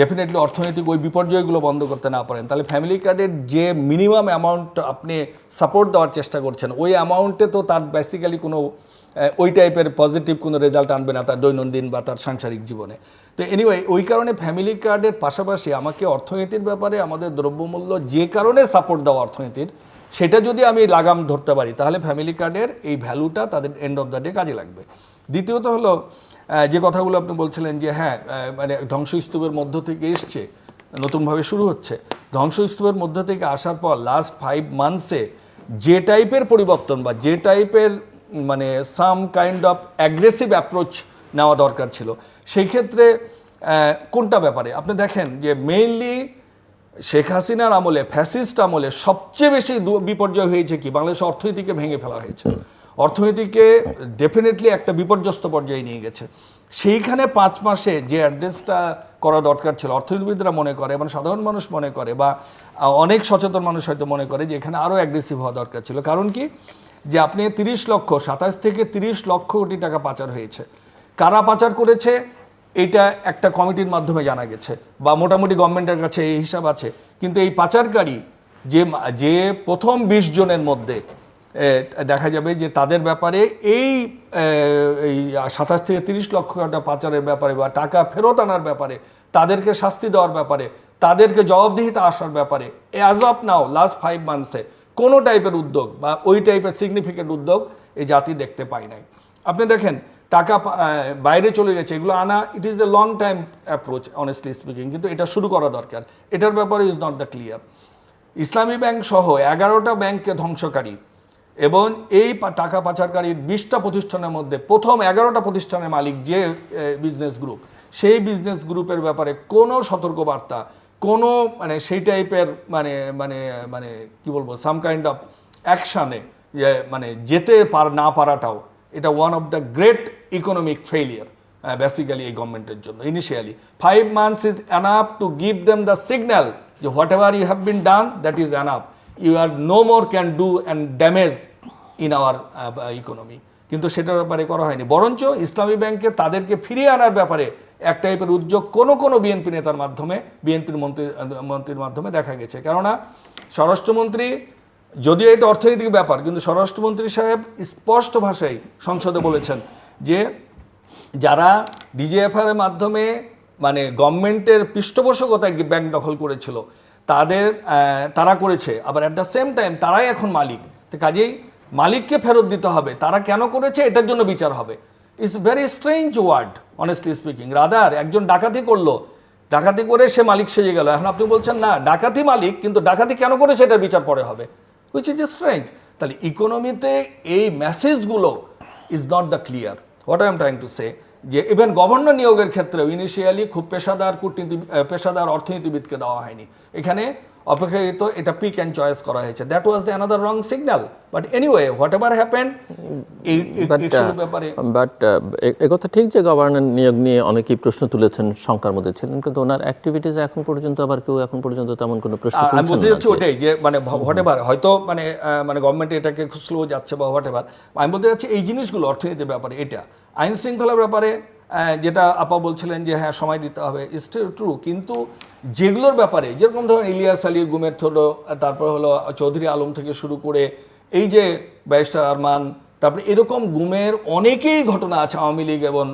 ডেফিনেটলি অর্থনৈতিক ওই বিপর্যয়গুলো বন্ধ করতে না পারেন, তাহলে ফ্যামিলি কার্ডের যে মিনিমাম অ্যামাউন্ট আপনি সাপোর্ট দেওয়ার চেষ্টা করছেন ওই অ্যামাউন্টে তো তার বেসিক্যালি কোনো ওই টাইপের পজিটিভ কোনো রেজাল্ট আনবে না তার দৈনন্দিন বা তার সাংসারিক জীবনে। তো এনিওয়ে ওই কারণে ফ্যামিলি কার্ডের পাশাপাশি আমাকে অর্থনীতির ব্যাপারে আমাদের দ্রব্যমূল্য যে কারণে সাপোর্ট দেওয়া অর্থনীতির, সেটা যদি আমি লাগাম ধরতে পারি তাহলে ফ্যামিলি কার্ডের এই ভ্যালুটা তাদের এন্ড অফ দ্য ডে কাজে লাগবে। দ্বিতীয়ত হলো যে কথাগুলো আপনি বলছিলেন যে হ্যাঁ মানে ধ্বংসস্তূপের মধ্য থেকে এসছে, নতুনভাবে শুরু হচ্ছে। ধ্বংসস্তূপের মধ্য থেকে আসার পর লাস্ট 5 মান্থসে যে টাইপের পরিবর্তন বা যে টাইপের মানে some kind of aggressive approach নেওয়া দরকার ছিল, সেই ক্ষেত্রে কোনটা ব্যাপারে আপনি দেখেন যে মেইনলি শেখ হাসিনার আমলে ফ্যাসিস্ট আমলে সবচেয়ে বেশি বিপর্যয় হয়েছে কি বাংলাদেশের অর্থনীতিকে ভেঙে ফেলা হয়েছে, অর্থনীতিকে ডেফিনেটলি একটা বিপর্যস্ত পর্যায়ে নিয়ে গেছে। সেইখানে 5 মাসে যে অ্যাড্রেসটা করা দরকার ছিল অর্থনীতিবিদরা মনে করে এবং সাধারণ মানুষ মনে করে বা অনেক সচেতন মানুষ হয়তো মনে করে যে এখানে আরও অ্যাগ্রেসিভ হওয়া দরকার ছিল। কারণ কি যে আপনি 27 থেকে 30 লক্ষ কোটি টাকা পাচার হয়েছে, কারা পাচার করেছে এটা একটা কমিটির মাধ্যমে জানা গেছে বা মোটামুটি গভর্নমেন্টের কাছে এই হিসাব আছে। কিন্তু এই পাচারকারী যে প্রথম 20 জনের মধ্যে দেখা যাবে যে তাদের ব্যাপারে এই 27 থেকে 30 লক্ষ টাকা পাচারের ব্যাপারে বা টাকা ফেরত আনার ব্যাপারে, তাদেরকে শাস্তি দেওয়ার ব্যাপারে, তাদেরকে জবাবদিহিতা আসার ব্যাপারে অ্যাজ অফ নাও লাস্ট 5 মান্থসে কোনো টাইপের উদ্যোগ বা ওই টাইপের সিগনিফিকেন্ট উদ্যোগ এই জাতি দেখতে পায় নাই। আপনি দেখেন টাকা বাইরে চলে গেছে, এগুলো আনা ইট is a long time approach honestly speaking, কিন্তু এটা শুরু করা দরকার। এটার ব্যাপারে is not the clear. Islami bank সহ 11টা ব্যাংককে ধ্বংসকারী এবং এই টাকা পাচারকারীর 20টা প্রতিষ্ঠানের মধ্যে প্রথম 11টা প্রতিষ্ঠানের মালিক যে বিজনেস গ্রুপ, সেই বিজনেস গ্রুপের ব্যাপারে কোনো সতর্কবার্তা, কোনো মানে সেই টাইপের মানে মানে মানে কি বলবো সাম কাইন্ড অফ অ্যাকশানে মানে যেতে না পারাটাও এটা one of the great economic failure basically এই গভর্নমেন্টের জন্য। Initially 5 months is enough to give them the signal যে whatever you have been done that is enough, you are no more can do and damage in our economy. কিন্তু সেটার ব্যাপারে করা হয়নি, বরঞ্চ ইসলামী ব্যাংকে তাদেরকে ফিরিয়ে আনার ব্যাপারে এক টাইপের উদ্যোগ কোনো বিএনপি নেতার মাধ্যমে, বিএনপির মন্ত্রীর মাধ্যমে দেখা গেছে। কেননা স্বরাষ্ট্রমন্ত্রী, যদিও এটা অর্থনৈতিক ব্যাপার, কিন্তু স্বরাষ্ট্রমন্ত্রী সাহেব স্পষ্ট ভাষায় সংসদে বলেছেন যে যারা ডিজিএফআর এর মাধ্যমে মানে গভর্নমেন্টের পৃষ্ঠপোষকতায় ব্যাংক দখল করেছিল তারা করেছে, আবার অ্যাট দ্য সেম টাইম তারাই এখন মালিক। তো কাজেই মালিককে ফেরত দিতে হবে, তারা কেন করেছে এটার জন্য বিচার হবে। It's very strange word honestly speaking. Rather একজন ডাকাতি করলো, ডাকাতি করে সে মালিক সেজে গেল, এখন আপনি বলছেন না ডাকাতি মালিক, কিন্তু ডাকাতি কেন করেছে এটার বিচার পরে হবে, হুইচ ইজ স্ট্রেঞ্জ। তাহলে ইকোনমিতে এই মেসেজগুলো is not the clear. What I am trying to say যে ইভেন গভর্নর নিয়োগের ক্ষেত্রেও ইনিশিয়ালি খুব পেশাদার অর্থনীতিবিদকে দেওয়া হয়নি। এখানে অপেক্ষাকৃত এটা পিক অ্যান্ড চয়েস করা হয়েছে। That was the another wrong signal, but anyway what ever happened এই ব্যাপারে। বাট একথা ঠিক যে গভর্নর নিয়োগ নিয়ে অনেকেই প্রশ্ন তুলেছেন, শঙ্কার মধ্যে ছিলেন, কিন্তু ওনার অ্যাক্টিভিটিস এখন পর্যন্ত আবার কেউ এখন পর্যন্ত তেমন কোনো প্রশ্ন আমি তুলছেন বলতে না চাচ্ছি ওটাই যে মানে হোয়াট এভার হয়তো মানে গভর্নমেন্ট এটাকে খুব স্লো যাচ্ছে বা হোয়াট এভার, আমি বলতে চাচ্ছি এই জিনিসগুলো অর্থনীতির ব্যাপারে, এটা আইন শৃঙ্খলার ব্যাপারে যেটা আপা বলছিলেন যে হ্যাঁ সময় দিতে হবে, ইটস ট্রু, কিন্তু যেগুলোর ব্যাপারে যেরকম ধরেন ইলিয়াস আলীর গুমের হলো, তারপর হলো চৌধুরী আলম থেকে শুরু করে এই যে ব্যারিস্টার আরমান, তারপরে এরকম গুমের অনেকেই ঘটনা আছে আওয়ামী লীগ এবং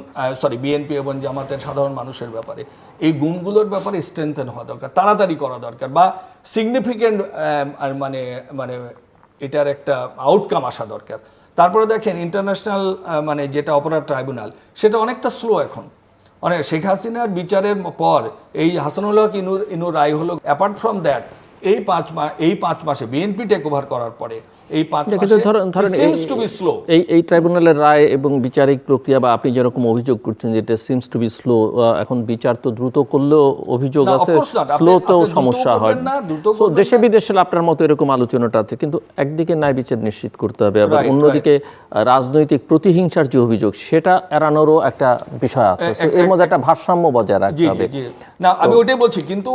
বিএনপি এবং জামাতের সাধারণ মানুষের ব্যাপারে। এই গুমগুলোর ব্যাপারে স্ট্রেংথেন হওয়া দরকার, তাড়াতাড়ি করা দরকার, বা সিগনিফিক্যান্ট মানে মানে এটার একটা আউটকাম আসা দরকার। তারপরে দেখেন ইন্টারন্যাশনাল মানে যেটা অপরাধ ট্রাইব্যুনাল, সেটা অনেকটা স্লো এখন। শেখ হাসিনার বিচারের পর এই হাসানুল হক ইনুর রায় হলো, অ্যাপার্ট ফ্রম দ্যাট এই 5 মাসে বিএনপি টেক ওভার করার পরে এই 5 মাসে সিমস টু বি স্লো। এই ট্রাইব্যুনালের রায় এবং বিচারিক প্রক্রিয়া বা আপনি যেরকম অভিযোগ করছেন যে এটা সিমস টু বি স্লো, এখন বিচার তো দ্রুত করলেও অভিযোগ আছে, স্লো তো সমস্যা হয়। সো দেশে বিদেশে আপনার মতো এরকম আলোচনাটা আছে, কিন্তু একদিকে ন্যায় বিচার নিশ্চিত করতে হবে, আবার অন্যদিকে রাজনৈতিক প্রতিহিংসার যে অভিযোগ সেটা এড়ানোরও একটা বিষয় আছে, এর মধ্যে একটা ভারসাম্য বজায় রাখতে হবে। না আমি ওটাই বলছি, কিন্তু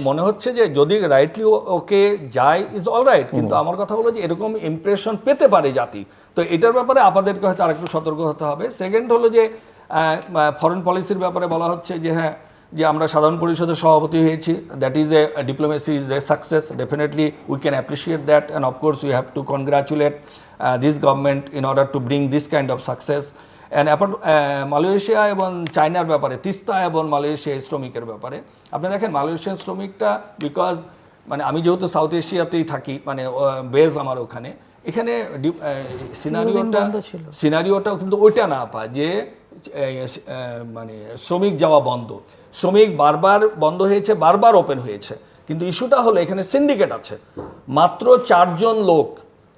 মনে হচ্ছে যে যদি রাইটলি ওকে যায় ইজ অল রাইট, কিন্তু আমার কথা হলো যে এরকম ইমপ্রেশন পেতে পারে জাতি, তো এটার ব্যাপারে আপনাদেরকে হয়তো আরেকটু সতর্ক হতে হবে। সেকেন্ড হলো যে ফরেন পলিসির ব্যাপারে বলা হচ্ছে যে হ্যাঁ যে আমরা সাধারণ পরিষদের সভাপতি হয়েছি, that is a diplomacy is a success, definitely we can appreciate that, and of course we have to congratulate this government in order to bring this kind of success. And Malaysia এবং চায়নার ব্যাপারে, তিস্তা এবং মালয়েশিয়া শ্রমিকের ব্যাপারে আপনি দেখেন মালয়েশিয়ান শ্রমিকটা, বিকজ মানে আমি যেহেতু সাউথ এশিয়াতেই থাকি, মানে বেজ আমার ওখানে, এখানে সিনারিওটাও কিন্তু ওইটা না পায় যে মানে শ্রমিক যাওয়া বন্ধ, শ্রমিক বারবার বন্ধ হয়েছে, বারবার ওপেন হয়েছে, কিন্তু ইস্যুটা হলো এখানে সিন্ডিকেট আছে, মাত্র 4 জন লোক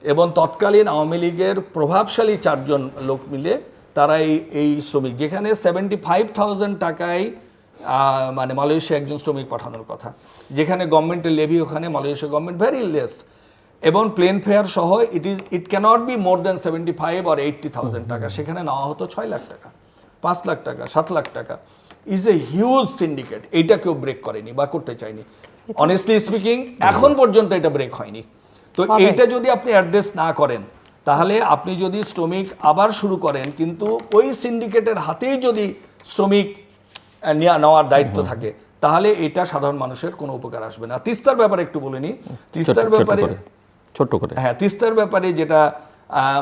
এবং তৎকালীন আওয়ামী লীগের প্রভাবশালী 4 জন লোক মিলে তারা এই শ্রমিক, যেখানে 75,000 টাকায় মানে মালয়েশিয়া একজন শ্রমিক পাঠানোর কথা, যেখানে গভর্নমেন্টের লেভি ওখানে মালয়েশিয়া গভর্নমেন্ট ভেরি লেস, এবং প্লেন ফেয়ার সহ it cannot be more than 75 or 80,000 টাকা, সেখানে নেওয়া হতো 6 লাখ টাকা, 5 লাখ টাকা, 7 লাখ টাকা, ইজ এ হিউজ সিন্ডিকেট। এইটা কেউ ব্রেক করেনি বা করতে চায়নি, অনেস্টলি স্পিকিং এখন পর্যন্ত এটা ব্রেক হয়নি। তো এইটা যদি আপনি অ্যাড্রেস না করেন, তাহলে আপনি যদি শ্রমিক আবার শুরু করেন, কিন্তু ওই সিন্ডিকেটের হাতেই যদি শ্রমিক নেওয়ার দায়িত্ব থাকে, তাহলে এটা সাধারণ মানুষের কোনো উপকার আসবে না। তিস্তার ব্যাপারে একটু বলে নিই, তিস্তার ব্যাপারে ছোট্ট করে, হ্যাঁ তিস্তার ব্যাপারে যেটা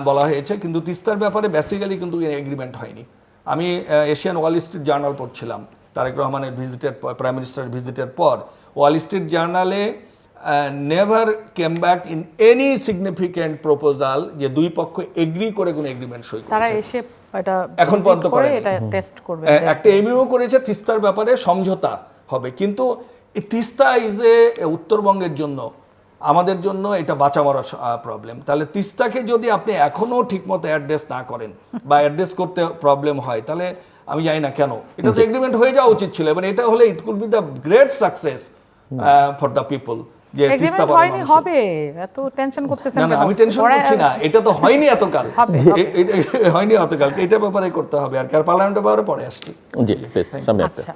বলা হয়েছে, কিন্তু তিস্তার ব্যাপারে বেসিক্যালি কিন্তু এগ্রিমেন্ট হয়নি। আমি এশিয়ান ওয়াল স্ট্রিট জার্নাল পড়ছিলাম তারেক রহমানের ভিজিটের পর, প্রাইম মিনিস্টার ভিজিটের পর, ওয়াল স্ট্রিট জার্নালে never came back in any significant proposal যে দুই পক্ষ এগ্রি করে কোনো এগ্রিমেন্ট সই করেছে। তারা এসে এটা এখন পর্যন্ত করে এটা টেস্ট করবে, একটা এমইও করেছে তিস্তার ব্যাপারে সমঝোতা হবে, কিন্তু এই তিস্তা ইজ এ উত্তরবঙ্গের জন্য, আমাদের জন্য এটা বাঁচা মরা প্রবলেম। তাহলে তিস্তাকে যদি আপনি এখনো ঠিকমতো অ্যাড্রেস না করেন বা অ্যাড্রেস করতে প্রবলেম হয়, তাহলে আমি জানি না কেন, এটা তো এগ্রিমেন্ট হয়ে যাওয়া উচিত ছিল, এবং এটা হলে it could be the great success for the people. যে তিস্তা হবে, এত টেনশন করতেছেন না, আমি টেনশন করছি না, এটা তো হয়নি এতকাল, হয়নি এতকাল, এটা ব্যাপারে করতে হবে, আর পার্লামেন্টের ব্যাপারে পরে আসছি। জি প্লিজ সামনে আসুন। আচ্ছা,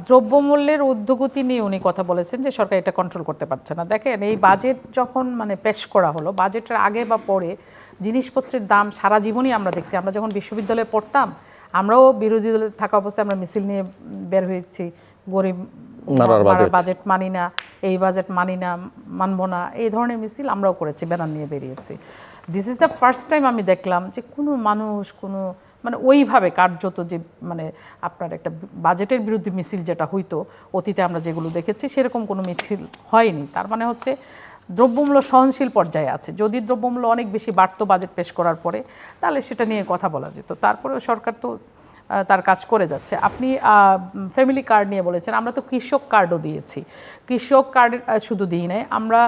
দ্রব্যমূল্যের ঊর্ধ্বগতি নিয়ে উনি কথা বলেছেন যে সরকার এটা কন্ট্রোল করতে পারছে না। দেখেন এই বাজেট যখন মানে পেশ করা হলো, বাজেটের আগে বা পরে জিনিসপত্রের দাম সারা জীবনই আমরা দেখছি। আমরা যখন বিশ্ববিদ্যালয়ে পড়তাম, আমরাও বিরোধী দলে থাকা অবস্থায় আমরা মিছিল নিয়ে বের হয়েছি, গরিব বাজেট মানি না, এই বাজেট মানি না, মানব না, এই ধরনের মিছিল আমরাও করেছি, ব্যানার নিয়ে বেরিয়েছি। This is the first time আমি দেখলাম যে কোনো মানুষ কোনো মানে ওইভাবে কার্যত যে মানে আপনার একটা বাজেটের বিরুদ্ধে মিছিল যেটা হইতো অতীতে আমরা যেগুলো দেখেছি, সেরকম কোনো মিছিল হয়নি। তার মানে হচ্ছে দ্রব্যমূল্য সহনশীল পর্যায়ে আছে। যদি দ্রব্যমূল্য অনেক বেশি বাড়তো বাজেট পেশ করার পরে, তাহলে সেটা নিয়ে কথা বলা যেত। তারপরেও সরকার তো তার কাজ করে যাচ্ছে। আপনি ফ্যামিলি কার্ড নিয়ে বলেছেন, আমরা তো কৃষক কার্ডও দিয়েছি। কৃষক কার্ড শুধু দিই নাই, আমরা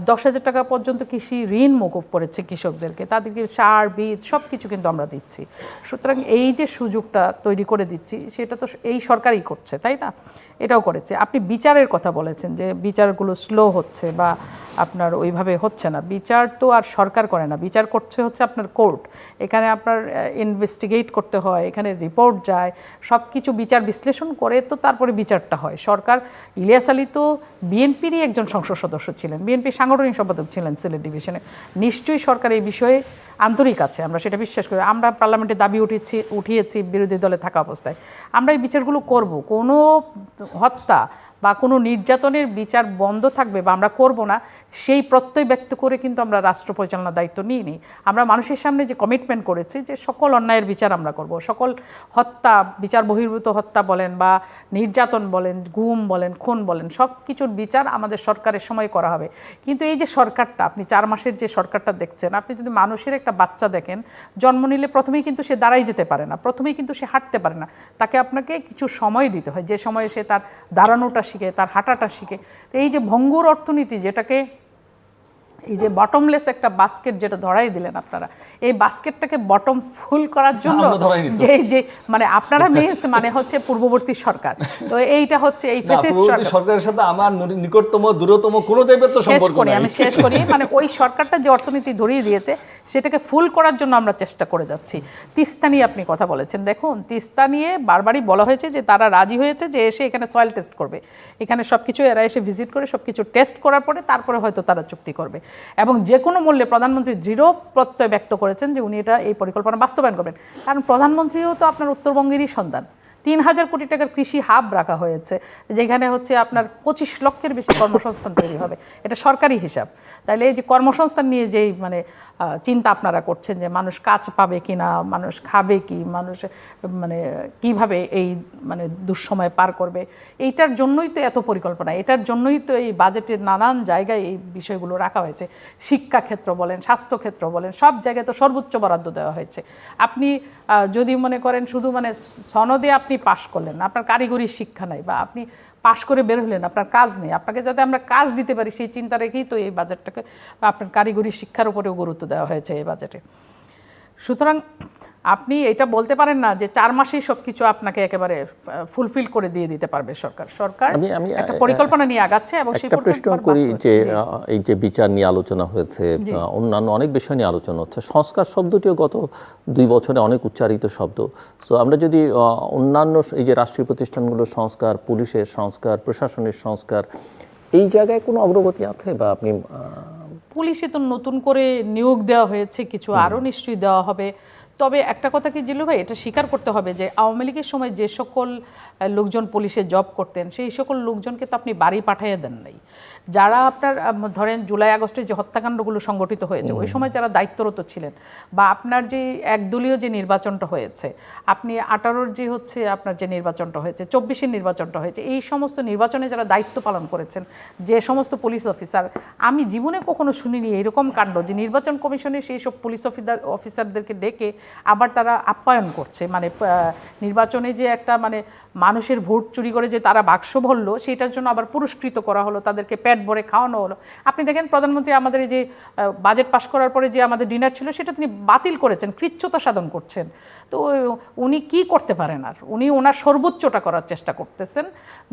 10,000 টাকা পর্যন্ত কৃষি ঋণ মকুব করেছে কৃষকদেরকে, তাদেরকে সার বীজ সব কিছু কিন্তু আমরা দিচ্ছি। সুতরাং এই যে সুযোগটা তৈরি করে দিচ্ছি সেটা তো এই সরকারই করছে, তাই না? এটাও করেছে। আপনি বিচারের কথা বলেছেন যে বিচারগুলো স্লো হচ্ছে বা আপনার ওইভাবে হচ্ছে না। বিচার তো আর সরকার করে না, বিচার করছে হচ্ছে আপনার কোর্ট। এখানে আপনার ইনভেস্টিগেট করতে হয়, এখানে রিপোর্ট যায়, সব কিছু বিচার বিশ্লেষণ করে তো তারপরে বিচারটা হয়। সরকার, ইলিয়াস আলী তো বিএনপিরই একজন সংসদ সদস্য ছিলেন, বিএনপির সাংগঠনিক সম্পাদক ছিলেন সিলেট ডিভিশনে। নিশ্চয়ই সরকার এই বিষয়ে আন্তরিক আছে, আমরা সেটা বিশ্বাস করি। আমরা পার্লামেন্টে দাবি উঠিয়েছি বিরোধী দলে থাকা অবস্থায়। আমরা এই বিচারগুলো করব। কোনো হত্যা বা কোনো নির্যাতনের বিচার বন্ধ থাকবে বা আমরা করব না, সেই প্রত্যয় ব্যক্ত করে কিন্তু আমরা রাষ্ট্র পরিচালনার দায়িত্ব নিই। আমরা মানুষের সামনে যে কমিটমেন্ট করেছি যে সকল অন্যায়ের বিচার আমরা করব, সকল হত্যা, বিচার বহির্ভূত হত্যা বলেন বা নির্যাতন বলেন, গুম বলেন, খুন বলেন, সব কিছুর বিচার আমাদের সরকারের সময় করা হবে। কিন্তু এই যে সরকারটা, আপনি 4 মাসের যে সরকারটা দেখছেন, আপনি যদি মানুষের একটা বাচ্চা দেখেন, জন্ম নিলে প্রথমেই কিন্তু সে দাঁড়াই যেতে পারে না, প্রথমেই কিন্তু সে হাঁটতে পারে না, তাকে আপনাকে কিছু সময় দিতে হয়, যে সময়ে সে তার দাঁড়ানোটা শিখে, তার হাঁটাটা শিখে। তো এই যে ভঙ্গুর অর্থনীতি, যেটাকে এই যে বটমলেস একটা বাস্কেট যেটা ধরাই দিলেন আপনারা, এই বাস্কেটটাকে বটম ফুল করার জন্য যে মানে আপনারা মিস মানে হচ্ছে পূর্ববর্তী সরকার, তো এইটা হচ্ছে এই ফ্যাসিস্ট সরকারের সাথে আমার নিকটতম দূরতম কোনো টাইপের তো সম্পর্ক নাই। আমি শেষ করি, মানে ওই সরকারটা যে অর্থনীতি ধরিয়ে দিয়েছে সেটাকে ফুল করার জন্য আমরা চেষ্টা করে যাচ্ছি। তিস্তা নিয়ে আপনি কথা বলেছেন, দেখুন তিস্তা নিয়ে বারবারই বলা হয়েছে যে তারা রাজি হয়েছে যে এসে এখানে সয়েল টেস্ট করবে, এখানে সব কিছু এরা এসে ভিজিট করে সব কিছু টেস্ট করার পরে তারপরে হয়তো তারা চুক্তি করবে। এবং যে কোনো মূল্যে প্রধানমন্ত্রী দৃঢ় প্রত্যয় ব্যক্ত করেছেন যে উনি এই পরিকল্পনা বাস্তবায়ন করবেন। কারণ প্রধানমন্ত্রীও তো আপনার উত্তরবঙ্গেরই সন্তান। 3,000 কোটি টাকার কৃষি হাব রাখা হয়েছে, যেখানে হচ্ছে আপনার 25 লক্ষের বেশি কর্মসংস্থান তৈরি হবে, এটা সরকারি হিসাব। তাহলে এই যে কর্মসংস্থান নিয়ে যেই মানে চিন্তা আপনারা করছেন যে মানুষ কাজ পাবে কি না, মানুষ খাবে কি, মানুষ মানে কিভাবে এই মানে দুঃসময় পার করবে, এইটার জন্যই তো এত পরিকল্পনা, এটার জন্যই তো এই বাজেটের নানান জায়গায় এই বিষয়গুলো রাখা হয়েছে। শিক্ষাক্ষেত্র বলেন, স্বাস্থ্যক্ষেত্র বলেন, সব জায়গায় তো সর্বোচ্চ বরাদ্দ দেওয়া হয়েছে। আপনি যদি মনে করেন শুধু মানে সনদে আপনি পাশ করলেন, আপনার কারিগরি শিক্ষা নাই, বা আপনি পাশ করে বের হলেন, আপনার কাজ নেই, আপনাকে যাতে আমরা কাজ দিতে পারি সেই চিন্তা রেখেই তো এই বাজেটটাকে আপনার কারিগরি শিক্ষার উপরেও গুরুত্ব দেওয়া হয়েছে এই বাজেটে। সুতরাং আপনি এটা বলতে পারেন না যে 4 মাসেই সব কিছু আপনাকে একেবারে ফুলফিল করে দিয়ে দিতে পারবে সরকার। সরকার একটা পরিকল্পনা নিয়ে আগাচ্ছে এবং সেই প্রশ্ন করি যে এই যে বিচার নিয়ে আলোচনা হয়েছে, অন্যান্য অনেক বিষয় নিয়ে আলোচনা হচ্ছে, সংস্কার শব্দটিও গত 2 বছরে অনেক উচ্চারিত শব্দ। সো আমরা যদি অন্যান্য এই যে রাষ্ট্রীয় প্রতিষ্ঠানগুলোর সংস্কার, পুলিশের সংস্কার, প্রশাসনের সংস্কার, এই জায়গায় কোনো অগ্রগতি আছে? বা আপনি পুলিশে তো নতুন করে নিয়োগ দেওয়া হয়েছে, কিছু আরও নিশ্চয়ই দেওয়া হবে। তবে একটা কথা কি জিল্লু ভাই, এটা স্বীকার করতে হবে যে আওয়ামী লীগের সময় যে সকল লোকজন পুলিশে জব করতেন সেই সকল লোকজনকে তো আপনি বাড়ি পাঠিয়ে দেন নাই। যারা আপনার ধরেন জুলাই আগস্টে যে হত্যাকাণ্ডগুলো সংগঠিত হয়েছে ওই সময় যারা দায়িত্বরত ছিলেন, বা আপনার যে একদলীয় যে নির্বাচনটা হয়েছে, আপনি 18-র যে হচ্ছে আপনার যে নির্বাচনটা হয়েছে, 24-এর নির্বাচনটা হয়েছে, এই সমস্ত নির্বাচনে যারা দায়িত্ব পালন করেছেন যে সমস্ত পুলিশ অফিসার, আমি জীবনে কখনো শুনিনি এরকম কাণ্ড যে নির্বাচন কমিশনে সেই সব পুলিশ অফিসারদেরকে ডেকে আবার তারা আপ্যায়ন করছে। মানে নির্বাচনে যে একটা মানে মানুষের ভোট চুরি করে যে তারা বাক্স ভরলো সেটার জন্য আবার পুরস্কৃত করা হলো, তাদেরকে পেট ভরে খাওয়ানো হলো। আপনি দেখেন প্রধানমন্ত্রী আমাদের এই যে বাজেট পাশ করার পরে যে আমাদের ডিনার ছিল সেটা তিনি বাতিল করেছেন, কৃচ্ছ্রতা সাধন করছেন। তো উনি কি করতে পারেন? আর উনি ওনার সর্বোচ্চটা করার চেষ্টা করতেছেন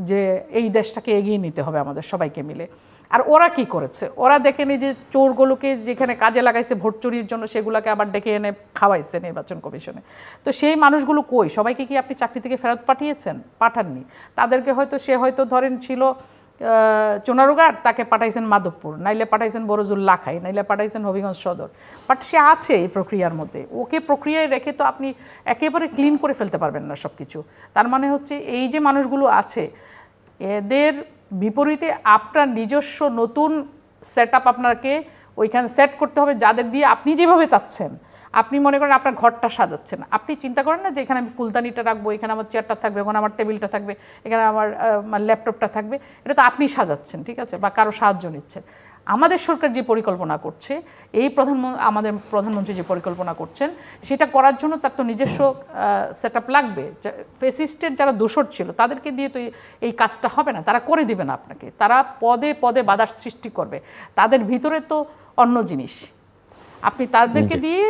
যে এই দেশটাকে এগিয়ে নিতে হবে আমাদের সবাইকে মিলে। আর ওরা কি করেছে? ওরা দেখেনি যে চোরগুলোকে যেখানে কাজে লাগাইছে ভোট চুরির জন্য সেগুলোকে আবার ডেকে এনে খাওয়াইছে নির্বাচন কমিশনে। তো সেই মানুষগুলো কই? সবাইকে কি আপনি চাকরি থেকে ফেরত পাঠিয়েছেন? পাঠাননি। তাদেরকে হয়তো সে হয়তো ধরেন ছিল চুনারুঘাট, তাকে পাঠাইছেন মাধবপুর, নাইলে পাঠাইছেন বরজুল্লাহ খাই, নাইলে পাঠাইছেন হবিগঞ্জ সদর। বাট সে আছে এই প্রক্রিয়ার মধ্যে, ওকে প্রক্রিয়ায় রেখে তো আপনি একেবারে ক্লিন করে ফেলতে পারবেন না সব কিছু। তার মানে হচ্ছে এই যে মানুষগুলো আছে এদের বিপরীতে আপনার নিজস্ব নতুন সেট আপ আপনাকে ওইখানে সেট করতে হবে, যাদের দিয়ে আপনি যেভাবে চাচ্ছেন। আপনি মনে করেন আপনার ঘরটা সাজাচ্ছেন, আপনি চিন্তা করেন না যে এখানে আমি ফুলদানিটা রাখবো, এখানে আমার চেয়ারটা থাকবে, ওখানে আমার টেবিলটা থাকবে, এখানে আমার ল্যাপটপটা থাকবে। এটা তো আপনি সাজাচ্ছেন, ঠিক আছে, বা কারো সাহায্য নিচ্ছেন। আমাদের সরকার যে পরিকল্পনা করছে, আমাদের প্রধানমন্ত্রী যে পরিকল্পনা করছেন, সেটা করার জন্য তার তো নিজস্ব সেট আপ লাগবে। ফেসিস্টের যারা দোসর ছিল তাদেরকে দিয়ে তো এই কাজটা হবে না, তারা করে দিবে না আপনাকে, তারা পদে পদে বাধার সৃষ্টি করবে। তাদের ভিতরে তো অন্য জিনিস, আপনি তাদেরকে দিয়ে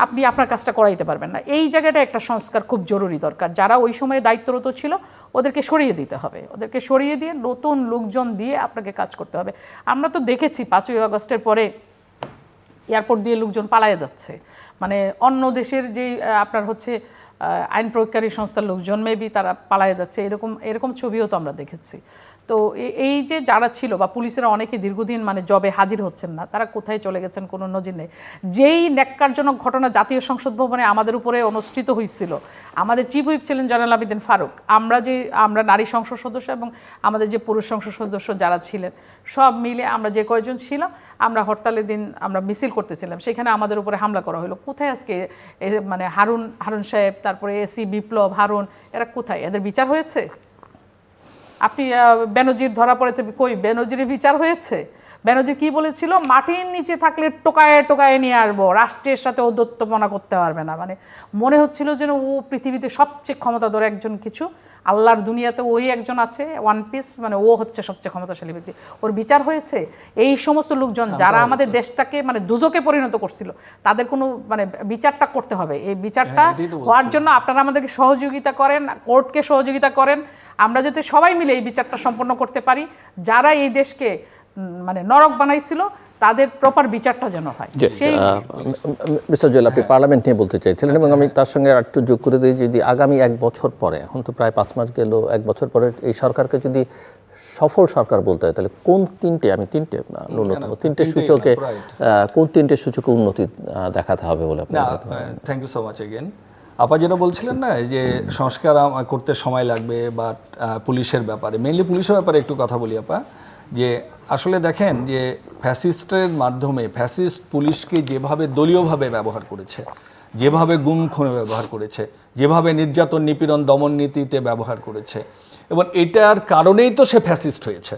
আপনি আপনার কাজটা করাইতে পারবেন না। এই জায়গাটা একটা সংস্কার খুব জরুরি দরকার। যারা ওই সময়ে দায়িত্বরত ছিল ওদেরকে সরিয়ে দিতে হবে, ওদেরকে সরিয়ে দিয়ে নতুন লোকজন দিয়ে আপনাকে কাজ করতে হবে। আমরা তো দেখেছি 5ই আগস্টের পরে এয়ারপোর্ট দিয়ে লোকজন পালায়ে যাচ্ছে, মানে অন্য দেশের যেই আপনার হচ্ছে আইন প্রয়োগকারী সংস্থার লোকজন মেবি তারা পালায়ে যাচ্ছে, এরকম ছবিও তো আমরা দেখেছি। তো এই যে যারা ছিল বা পুলিশেরা অনেকে দীর্ঘদিন মানে জবে হাজির হচ্ছেন না, তারা কোথায় চলে গেছেন কোনো নজির নেই। যেই ন্যাক্কারজনক ঘটনা জাতীয় সংসদ ভবনে আমাদের উপরে অনুষ্ঠিত হয়েছিল, আমাদের চিফ হুইপ ছিলেন জয়নাল আবেদিন ফারুক, আমরা নারী সংসদ সদস্য এবং আমাদের যে পুরুষ সংসদ সদস্য যারা ছিলেন সব মিলে আমরা যে কয়জন ছিলাম, আমরা হরতালের দিন আমরা মিছিল করতেছিলাম, সেখানে আমাদের উপরে হামলা করা হলো। কোথায় আজকে মানে হারুন সাহেব, তারপরে এসি বিপ্লব, হারুন, এরা কোথায়? এদের বিচার হয়েছে? আপনি বেনজির ধরা পড়েছে, কই বেনজিরের বিচার হয়েছে? বেনজির কি বলেছিল? মাটির নিচে থাকলে টোকায় টোকায় নিয়ে আসবো, রাষ্ট্রের সাথে ও দত্তপনা করতে পারবে না। মানে মনে হচ্ছিল যেন ও পৃথিবীতে সবচেয়ে ক্ষমতাধর একজন কিছু, আল্লাহর দুনিয়াতে ওই একজন আছে ওয়ান পিস, মানে ও হচ্ছে সবচেয়ে ক্ষমতাশালী ব্যক্তি। ওর বিচার হয়েছে? এই সমস্ত লোকজন যারা আমাদের দেশটাকে মানে দুজকে পরিণত করছিল, তাদের কোনো মানে বিচারটা করতে হবে। এই বিচারটা হওয়ার জন্য আপনারা আমাদেরকে সহযোগিতা করেন, কোর্টকে সহযোগিতা করেন, আমরা যাতে সবাই মিলে এই বিচারটা সম্পন্ন করতে পারি। যারা এই দেশকে মানে নরক বানাইছিল তাদের প্রপার বিচারটা যেন হয়। সেই মিস্টার জুয়েল, আপনি পার্লামেন্ট নিয়ে বলতে চাইছিলেন, এবং আমি তার সঙ্গে একটু যোগ করে দিই, যদি আগামী 1 বছর পরে, এখন তো প্রায় 5 মাস গেল, 1 বছর পরে এই সরকারকে যদি সফল সরকার বলতে হয়, তাহলে কোন তিনটে ন্যূনতম তিনটে সূচকে, কোন তিনটে সূচকে উন্নতি দেখাতে হবে বলে আপনি? Thank you so much again. আপা যেটা বলছিলেন না, যে সংস্কার করতে সময় লাগবে বা পুলিশের ব্যাপারে, মেইনলি পুলিশের ব্যাপারে একটু কথা বলি আপা। যে আসলে দেখেন যে ফ্যাসিস্টের মাধ্যমে ফ্যাসিস্ট পুলিশকে যেভাবে দলীয়ভাবে ব্যবহার করেছে, যেভাবে গুম খুনে ব্যবহার করেছে, যেভাবে নির্যাতন নিপীড়ন দমন নীতিতে ব্যবহার করেছে, এবং এটার কারণেই তো সে ফ্যাসিস্ট হয়েছে।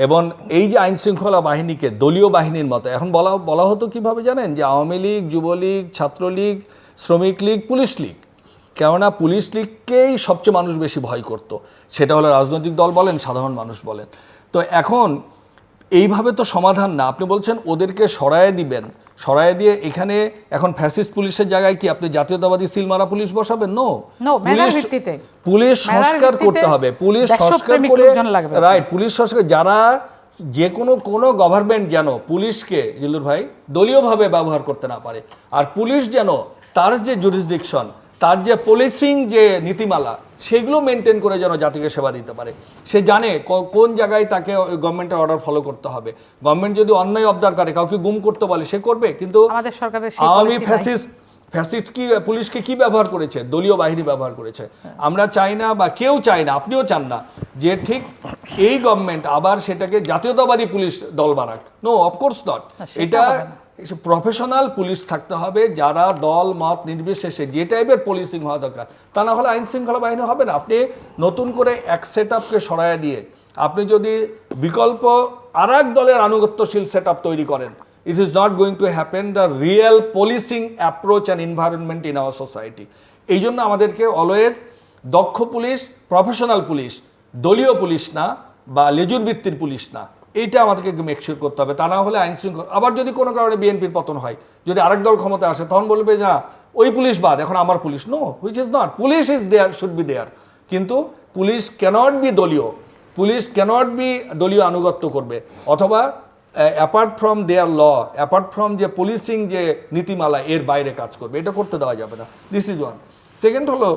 এবং এই যে আইন শৃঙ্খলা বাহিনীকে দলীয় বাহিনীর মতো এখন বলা হতো কিভাবে জানেন, যে আওয়ামী লীগ, যুবলীগ, ছাত্রলীগ, শ্রমিক লীগ, পুলিশ লীগ। কেননা পুলিশ লীগকেই সবচেয়ে মানুষ বেশি ভয় করত, সেটা হলো রাজনৈতিক দল বলেন, সাধারণ মানুষ বলেন। তো এখন এইভাবে তো সমাধান না। আপনি বলছেন ওদেরকে সরায়ে দিবেন, সরায়ে দিয়ে এখানে এখন ফ্যাসিস্ট পুলিশের জায়গায় কি আপনি জাতীয়তাবাদী সিলমারা পুলিশ বসাবেন? নো, পুলিশ সংস্কার করতে হবে। পুলিশ সংস্কার করে, রাইট, পুলিশ সংস্কার, যারা যে কোনো গভর্নমেন্ট যেন পুলিশকে, জিল্লুর ভাই, দলীয়ভাবে ব্যবহার করতে না পারে। আর পুলিশ যেন তার যে জুরিসডিকশন, তার যে পুলিশিং যে নীতিমালা, সেগুলো মেনটেন করে যেন জাতিকে সেবা দিতে পারে। সে জানে কোন জায়গায় তাকে গভর্নমেন্টের অর্ডার ফলো করতে হবে। গভর্নমেন্ট যদি অন্যায় অবদার করে, কাউকে গুম করতে বলে, সে করবে। কিন্তু আওয়ামী ফ্যাসিস্ট কি পুলিশকে কি ব্যবহার করেছে? দলীয় বাহিনী ব্যবহার করেছে। আমরা চাই না, বা কেউ চাই না, আপনিও চান না, যে ঠিক এই গভর্নমেন্ট আবার সেটাকে জাতীয়তাবাদী পুলিশ দল বানাক। No, of course not. এটা প্রফেশনাল পুলিশ থাকতে হবে, যারা দল মত নির্বিশেষে যে টাইপের পুলিশিং হওয়া দরকার। তা না হলে আইন শৃঙ্খলা বাহিনী হবে না। আপনি নতুন করে এক সেট আপকে সরাইয়া দিয়ে আপনি যদি বিকল্প আর এক দলের আনুগত্যশীল সেট আপ তৈরি করেন, it is not going to happen the real policing approach and environment in our society. এই জন্য আমাদেরকে অলওয়েজ দক্ষ পুলিশ, প্রফেশনাল পুলিশ, দলীয় পুলিশ না বা লেজুর ভিত্তির পুলিশ না, এইটা আমাদেরকে মেকশিওর করতে হবে। তা না হলে আইন শৃঙ্খলা, আবার যদি কোনো কারণে বিএনপির পতন হয়, যদি আরেক দল ক্ষমতা আসে, তখন বলবে না ওই পুলিশ বাদ, এখন আমার police. No, which is not. Police is there, should be there, কিন্তু পুলিশ ক্যানট বি দলীয়। পুলিশ ক্যানট বি দলীয় আনুগত্য করবে, অথবা apart from their law, apart from যে পুলিশিং যে নীতিমালা, এর বাইরে কাজ করবে। এটা করতে দেওয়া যাবে না। This is one. সেকেন্ড হলো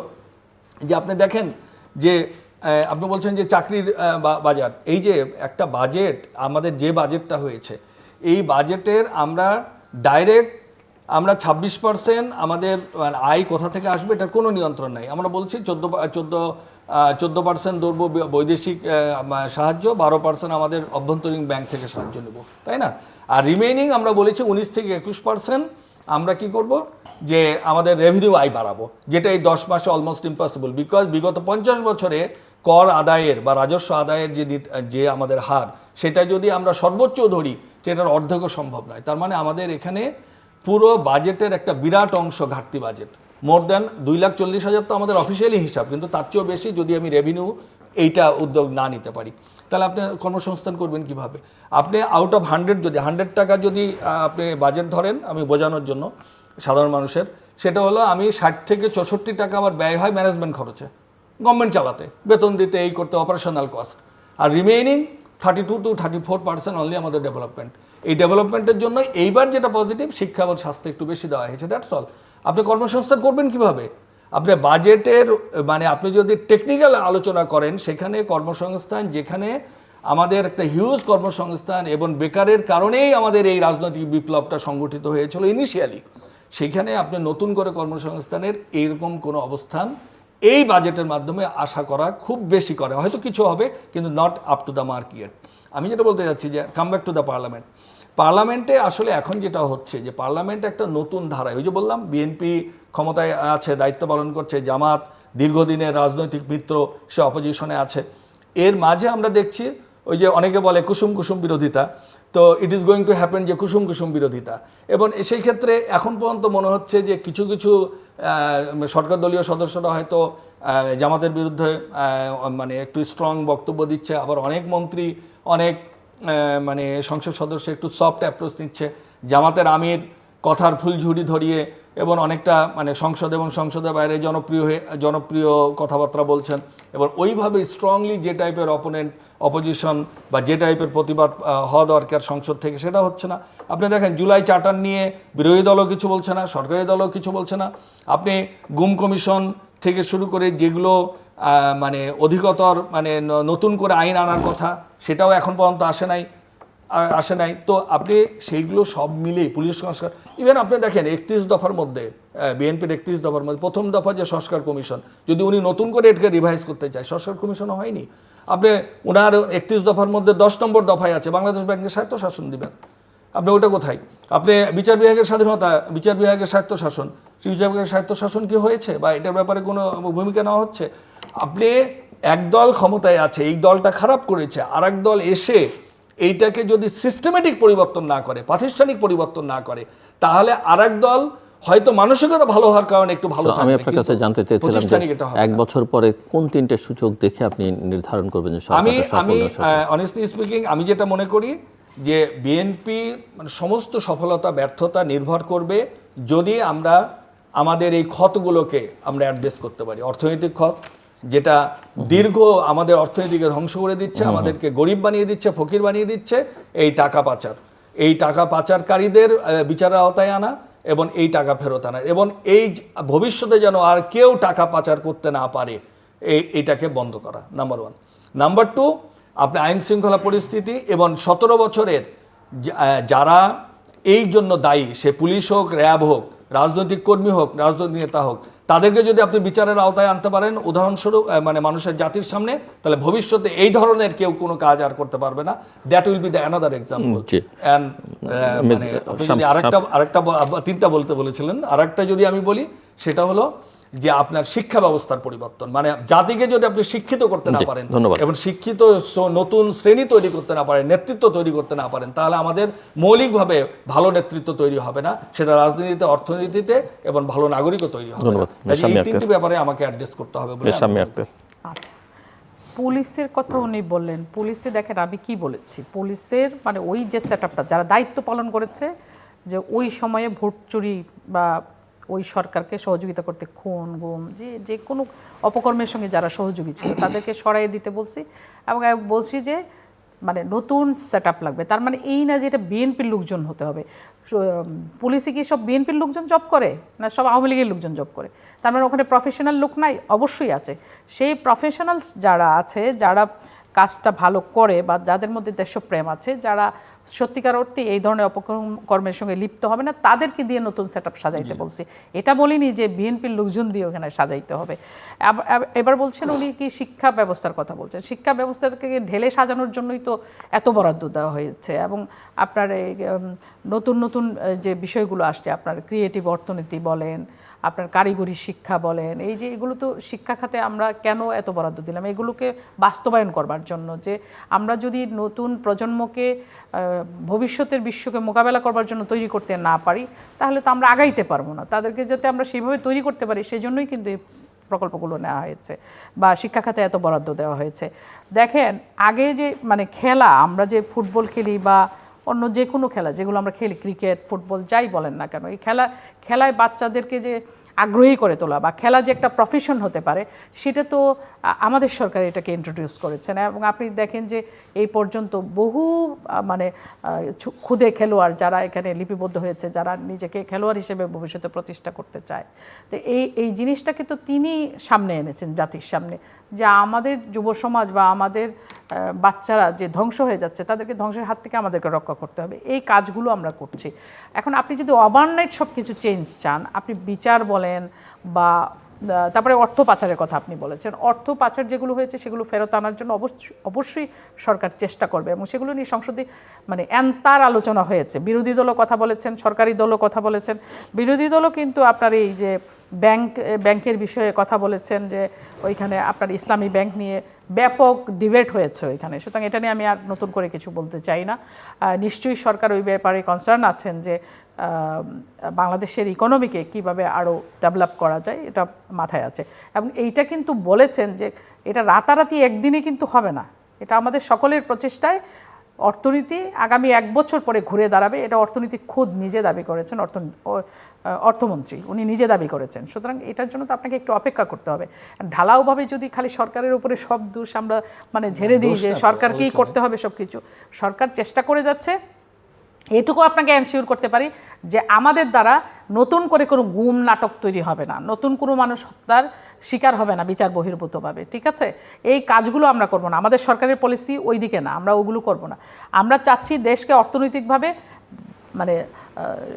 যে আপনি দেখেন যে আপনি বলছেন যে চাকরির বাজার, এই যে একটা বাজেট, আমাদের যে বাজেটটা হয়েছে, এই বাজেটের আমরা ডাইরেক্ট 26% আমাদের আয় কোথা থেকে আসবে এটার কোনো নিয়ন্ত্রণ নাই। আমরা বলছি 14% ধরবো বৈদেশিক সাহায্য, 12% আমাদের অভ্যন্তরীণ ব্যাংক থেকে সাহায্য নেব, তাই না? আর রিমেইনিং আমরা বলেছি 19 থেকে 21% আমরা কি করব, যে আমাদের রেভিনিউ আয় বাড়াবো, যেটা এই 10 মাসে অলমোস্ট ইম্পসিবল, বিকজ বিগত 50 বছরে কর আদায়ের বা রাজস্ব আদায়ের যে আমাদের হার, সেটা যদি আমরা সর্বোচ্চ ধরি সেটার অর্ধেকও সম্ভব নয়। তার মানে আমাদের এখানে পুরো বাজেটের একটা বিরাট অংশ ঘাটতি বাজেট, মোর দ্যান 2,40,000 তো আমাদের অফিসিয়ালি হিসাব, কিন্তু তার চেয়েও বেশি যদি আমি রেভিনিউ এইটা উদ্যোগ না নিতে পারি, তাহলে আপনি কর্মসংস্থান করবেন কিভাবে? আপনি আউট অফ 100 যদি 100 টাকা যদি আপনি বাজেট ধরেন, আমি বোঝানোর জন্য সাধারণ মানুষের, সেটা হলো আমি 60 থেকে 64 টাকা আমার ব্যয় হয় ম্যানেজমেন্ট খরচে, গভর্নমেন্ট চালাতে, বেতন দিতে, এই করতে, অপারেশনাল কস্ট, আর রিমেইনিং 32 to 34% অনলি আমাদের ডেভেলপমেন্ট। এই ডেভেলপমেন্টের জন্য এইবার যেটা পজিটিভ, শিক্ষা এবং স্বাস্থ্য একটু বেশি দেওয়া হয়েছে, দ্যাটস অল। আপনি কর্মসংস্থান করবেন কিভাবে? আপনি বাজেটের মানে আপনি যদি টেকনিক্যাল আলোচনা করেন, সেখানে কর্মসংস্থান, যেখানে আমাদের একটা হিউজ কর্মসংস্থান এবং বেকারের কারণেই আমাদের এই রাজনৈতিক বিপ্লবটা সংগঠিত হয়েছিল ইনিশিয়ালি, সেখানে আপনি নতুন করে কর্মসংস্থানের এইরকম কোনো অবস্থান এই বাজেটের মাধ্যমে আশা করা খুব বেশি করে, হয়তো কিছু হবে কিন্তু not up to the mark yet. আমি যেটা বলতে চাচ্ছি যে কাম ব্যাক টু দ্য পার্লামেন্টে আসলে এখন যেটা হচ্ছে যে পার্লামেন্ট একটা নতুন ধারায়, ওই যে বললাম বিএনপি ক্ষমতায় আছে, দায়িত্ব পালন করছে, জামাত দীর্ঘদিনের রাজনৈতিক মিত্র, সে অপোজিশনে আছে, এর মাঝে আমরা দেখছি ওই যে অনেকে বলে কুসুম কুসুম বিরোধিতা, তো it is going to happen যে কুসুম কুসুম বিরোধিতা। এবং সেই ক্ষেত্রে এখন পর্যন্ত মনে হচ্ছে যে কিছু কিছু সরকার দলীয় সদস্যরা হয়তো জামাতের বিরুদ্ধে মানে একটু স্ট্রং বক্তব্য দিচ্ছে, আবার অনেক মন্ত্রী, অনেক মানে সংসদ সদস্য একটু সফট অ্যাপ্রোচ নিচ্ছে, জামাতের আমির কথার ফুলঝুরি ধরিয়ে এবং অনেকটা মানে সংসদ এবং সংসদের বাইরে জনপ্রিয় কথাবার্তা বলছেন, এবং ওইভাবে স্ট্রংলি যে টাইপের অপোজিশন বা যে টাইপের প্রতিবাদ হওয়া দরকার সংসদ থেকে, সেটা হচ্ছে না। আপনি দেখেন জুলাই চার্টার নিয়ে বিরোধী দলও কিছু বলছে না, সরকারি দলও কিছু বলছে না। আপনি গুম কমিশন থেকে শুরু করে যেগুলো মানে অধিকতর মানে নতুন করে আইন আনার কথা, সেটাও এখন পর্যন্ত আসে নাই। তো আপনি সেইগুলো সব মিলেই পুলিশ সংস্কার, ইভেন আপনি দেখেন 31 দফার মধ্যে, বিএনপির 31 দফার মধ্যে প্রথম দফা যে সংস্কার কমিশন, যদি উনি নতুন করে এটাকে রিভাইজ করতে চায়, সংস্কার কমিশনও হয়নি। আপনি ওনার 31 দফার মধ্যে 10 নম্বর দফায় আছে বাংলাদেশ ব্যাংকের স্বায়ত্তশাসন দিবেন, আপনি ওটা কোথায়? আপনি বিচার বিভাগের স্বাধীনতা, বিচার বিভাগের স্বায়ত্তশাসন, বিচার বিভাগের স্বায়ত্তশাসন কি হয়েছে বা এটার ব্যাপারে কোনো ভূমিকা নেওয়া হচ্ছে? আপনি একদল ক্ষমতায় আছে, এই দলটা খারাপ করেছে, আর এক দল এসে এইটাকে যদি সিস্টেমেটিক পরিবর্তন না করে, প্রাতিষ্ঠানিক পরিবর্তন না করে, তাহলে আর এক দল হয়তো মানসিকতা ভালো হওয়ার কারণে একটু ভালো থাকবে। আমি আপনার কাছে জানতে চেয়েছিলাম যে এক বছর পরে কোন তিনটে সূচক দেখে আপনি নির্ধারণ করবেন যে আমি অনেস্টলি স্পিকিং আমি যেটা মনে করি যে বিএনপি মানে সমস্ত সফলতা ব্যর্থতা নির্ভর করবে যদি আমরা আমাদের এই ক্ষতগুলোকে আমরা অ্যাড্রেস করতে পারি। অর্থনৈতিক ক্ষত, যেটা দীর্ঘ আমাদের অর্থনীতিকে ধ্বংস করে দিচ্ছে, আমাদেরকে গরিব বানিয়ে দিচ্ছে, ফকির বানিয়ে দিচ্ছে, এই টাকা পাচার, এই টাকা পাচারকারীদের বিচারের আওতায় আনা এবং এই টাকা ফেরত আনা, এবং এই ভবিষ্যতে যেন আর কেউ টাকা পাচার করতে না পারে, এইটাকে বন্ধ করা, নাম্বার 1। নাম্বার 2, আপনি আইন শৃঙ্খলা পরিস্থিতি এবং 17 বছরের যারা এই জন্য দায়ী, সে পুলিশ হোক, র্যাব হোক, রাজনৈতিক কর্মী হোক, রাজনৈতিক নেতা হোক, তাদেরকে যদি আপনি বিচারের আওতায় আনতে পারেন উদাহরণস্বরূপ মানে মানুষের জাতির সামনে, তাহলে ভবিষ্যতে এই ধরনের কেউ কোনো কাজ আর করতে পারবে না। That will be the another example. And মানে আপনি যদি আরেকটা 3টা বলতে বলেছিলেন, আরেকটা যদি আমি বলি, সেটা হলো যে আপনার শিক্ষা ব্যবস্থার পরিবর্তন, মানে জাতিকে যদি আপনি শিক্ষিত করতে না পারেন এবং শিক্ষিত নতুন শ্রেণী তৈরি করতে না পারেন, নেতৃত্ব তৈরি করতে না পারেন, তাহলে আমাদের মৌলিকভাবে ভালো নেতৃত্ব তৈরি হবে না, সেটা রাজনীতিতে, অর্থনীতিতে এবং ভালো নাগরিকও তৈরি হবে না। এই 3টি ব্যাপারে আমাকে অ্যাড্রেস করতে হবে বলে। আচ্ছা, পুলিশের কথা উনি বললেন, পুলিশে দেখেন আমি কি বলেছি, পুলিশের মানে ওই যে সেটআপটা যারা দায়িত্ব পালন করেছে, যে ওই সময়ে ভোট চুরি বা ওই সরকারকে সহযোগিতা করতে খুন গুম যে কোনো অপকর্মের সঙ্গে যারা সহযোগী ছিল তাদেরকে সরাইয়ে দিতে বলছি, এবং বলছি যে মানে নতুন সেটআপ লাগবে। তার মানে এই না যে এটা বিএনপির লোকজন হতে হবে। পুলিশে কি সব বিএনপির লোকজন জব করে না সব আওয়ামী লীগের লোকজন জব করে? তার মানে ওখানে প্রফেশনাল লোক নাই? অবশ্যই আছে। সেই প্রফেশনালস যারা আছে, যারা কাজটা ভালো করে বা যাদের মধ্যে দেশপ্রেম আছে, যারা সত্যিকার অর্থে এই ধরনের অপকর্মের সঙ্গে লিপ্ত হবে না, তাদেরকে দিয়ে নতুন সেট আপ সাজাইতে বলছি। এটা বলিনি যে বিএনপির লোকজন দিয়ে ওখানে সাজাইতে হবে। এবার বলছেন উনি কি শিক্ষা ব্যবস্থার কথা বলছেন, শিক্ষা ব্যবস্থাকে ঢেলে সাজানোর জন্যই তো এত বরাদ্দ দেওয়া হয়েছে। এবং আপনার এই নতুন নতুন যে বিষয়গুলো আসছে, আপনার ক্রিয়েটিভ অর্থনীতি বলেন, আপনার কারিগরি শিক্ষা বলেন, এই যে এগুলো তো শিক্ষা খাতে আমরা কেন এত বরাদ্দ দিলাম? এগুলোকে বাস্তবায়ন করবার জন্য, যে আমরা যদি নতুন প্রজন্মকে ভবিষ্যতের বিশ্বকে মোকাবেলা করবার জন্য তৈরি করতে না পারি, তাহলে তো আমরা আগাইতে পারবো না। তাদেরকে যাতে আমরা সেইভাবে তৈরি করতে পারি, সেই জন্যই কিন্তু এই প্রকল্পগুলো নেওয়া হয়েছে বা শিক্ষা খাতে এত বরাদ্দ দেওয়া হয়েছে। দেখেন, আগে যে মানে খেলা, আমরা যে ফুটবল খেলি বা অন্য যে কোনো খেলা যেগুলো আমরা খেলি, ক্রিকেট, ফুটবল, যাই বলেন না কেন, এই খেলায় বাচ্চাদেরকে যে আগ্রহী করে তোলা বা খেলা যে একটা প্রফেশন হতে পারে, সেটা তো আমাদের সরকার এটাকে ইন্ট্রোডিউস করেছেন। এবং আপনি দেখেন যে এই পর্যন্ত বহু মানে ক্ষুদে খেলোয়াড় যারা এখানে লিপিবদ্ধ হয়েছে, যারা নিজেকে খেলোয়াড় হিসেবে ভবিষ্যতে প্রতিষ্ঠা করতে চায়, তো এই জিনিসটাকে তো তিনি সামনে এনেছেন জাতির সামনে, যে আমাদের যুব সমাজ বা আমাদের বাচ্চারা যে ধ্বংস হয়ে যাচ্ছে, তাদেরকে ধ্বংসের হাত থেকে আমাদেরকে রক্ষা করতে হবে। এই কাজগুলো আমরা করছি। এখন আপনি যদি ওভারনাইট সব কিছু চেঞ্জ চান, আপনি বিচার বলেন বা তারপরে অর্থ পাচারের কথা আপনি বলেছেন, অর্থ পাচার যেগুলো হয়েছে সেগুলো ফেরত আনার জন্য অবশ্যই সরকার চেষ্টা করবে, এবং সেগুলো নিয়ে সংসদে মানে এন্তার আলোচনা হয়েছে। বিরোধী দলও কথা বলেছেন, সরকারি দলও কথা বলেছেন। বিরোধী দলও কিন্তু আপনার এই যে ব্যাংকের বিষয়ে কথা বলেছেন, যে ওইখানে আপনার ইসলামী ব্যাংক নিয়ে ব্যাপক ডিবেট হয়েছে ওইখানে। সুতরাং এটা নিয়ে আমি আর নতুন করে কিছু বলতে চাই না। নিশ্চয়ই সরকার ওই ব্যাপারে কনসার্ন আছেন যে বাংলাদেশের ইকোনমিকে কিভাবে আরও ডেভেলপ করা যায়, এটা মাথায় আছে। এবং এইটা কিন্তু বলেছেন যে এটা রাতারাতি একদিনে কিন্তু হবে না, এটা আমাদের সকলের প্রচেষ্টায় অর্থনীতি আগামী 1 বছর পরে ঘুরে দাঁড়াবে। এটা অর্থনীতি খুদ নিজে দাবি করেছেন, অর্থমন্ত্রী উনি নিজে দাবি করেছেন। সুতরাং এটার জন্য তো আপনাকে একটু অপেক্ষা করতে হবে। ঢালাওভাবে যদি খালি সরকারের উপরে সব দোষ আমরা মানে ঝেড়ে দিই যে সরকারকেই করতে হবে সব কিছু, সরকার চেষ্টা করে যাচ্ছে। এটুকু আপনাকে এনশিওর করতে পারি যে আমাদের দ্বারা নতুন করে কোনো গুম নাটক তৈরি হবে না, নতুন কোনো মানুষ হত্যার শিকার হবে না বিচার বহির্ভূতভাবে, ঠিক আছে? এই কাজগুলো আমরা করব না, আমাদের সরকারের পলিসি ওই দিকে না, আমরা ওগুলো করব না। আমরা চাচ্ছি দেশকে অর্থনৈতিকভাবে মানে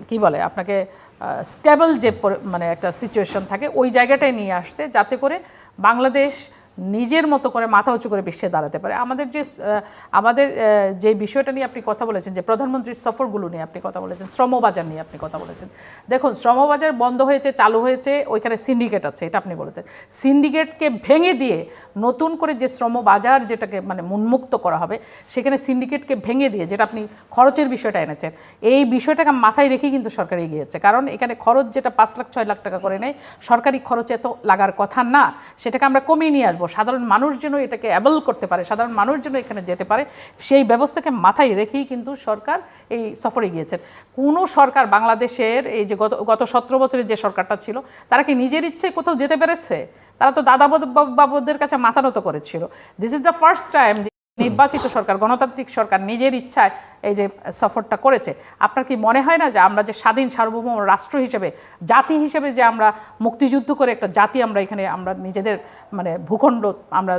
কি বলে আপনাকে স্টেবল যে মানে একটা সিচুয়েশন থাকে, ওই জায়গাটায় নিয়ে আসতে, যাতে করে বাংলাদেশ নিজের মতো করে মাথা উঁচু করে বিশ্বে দাঁড়াতে পারে। আমাদের যে বিষয়টা নিয়ে আপনি কথা বলেছেন, যে প্রধানমন্ত্রীর সফরগুলো নিয়ে আপনি কথা বলেছেন, শ্রমবাজার নিয়ে আপনি কথা বলেছেন। দেখুন, শ্রমবাজার বন্ধ হয়েছে, চালু হয়েছে, ওইখানে সিন্ডিকেট আছে, এটা আপনি বলেছেন। সিন্ডিকেটকে ভেঙে দিয়ে নতুন করে যে শ্রমবাজার যেটাকে মানে উন্মুক্ত করা হবে, সেখানে সিন্ডিকেটকে ভেঙে দিয়ে, যেটা আপনি খরচের বিষয়টা এনেছেন, এই বিষয়টাকে মাথায় রেখেই কিন্তু সরকার এগিয়েছে। কারণ এখানে খরচ যেটা 5 লাখ 6 লাখ টাকা করে নেয়, সরকারি খরচে এত লাগার কথা না, সেটাকে আমরা কমিয়ে নিয়ে আসবো। সাধারণ মানুষ যেন এটাকে অ্যাবল করতে পারে, সাধারণ মানুষ যেন এখানে যেতে পারে, সেই ব্যবস্থাকে মাথায় রেখেই কিন্তু সরকার এই সফরে গিয়েছেন। কোনো সরকার বাংলাদেশের এই যে গত 17 বছরের যে সরকারটা ছিল, তারা কি নিজের ইচ্ছে কোথাও যেতে পেরেছে? তারা তো দাদা বাবুদের কাছে মাথা নত করেছিল। This is the first time নির্বাচিত সরকার, গণতান্ত্রিক সরকার নিজের ইচ্ছায় এই যে সফরটা করেছে। আপনার কি মনে হয় না যে আমরা যে স্বাধীন সার্বভৌম রাষ্ট্র হিসেবে, জাতি হিসেবে যে আমরা মুক্তিযুদ্ধ করে একটা জাতি আমরা এখানে আমরা নিজেদের মানে ভূখণ্ড আমরা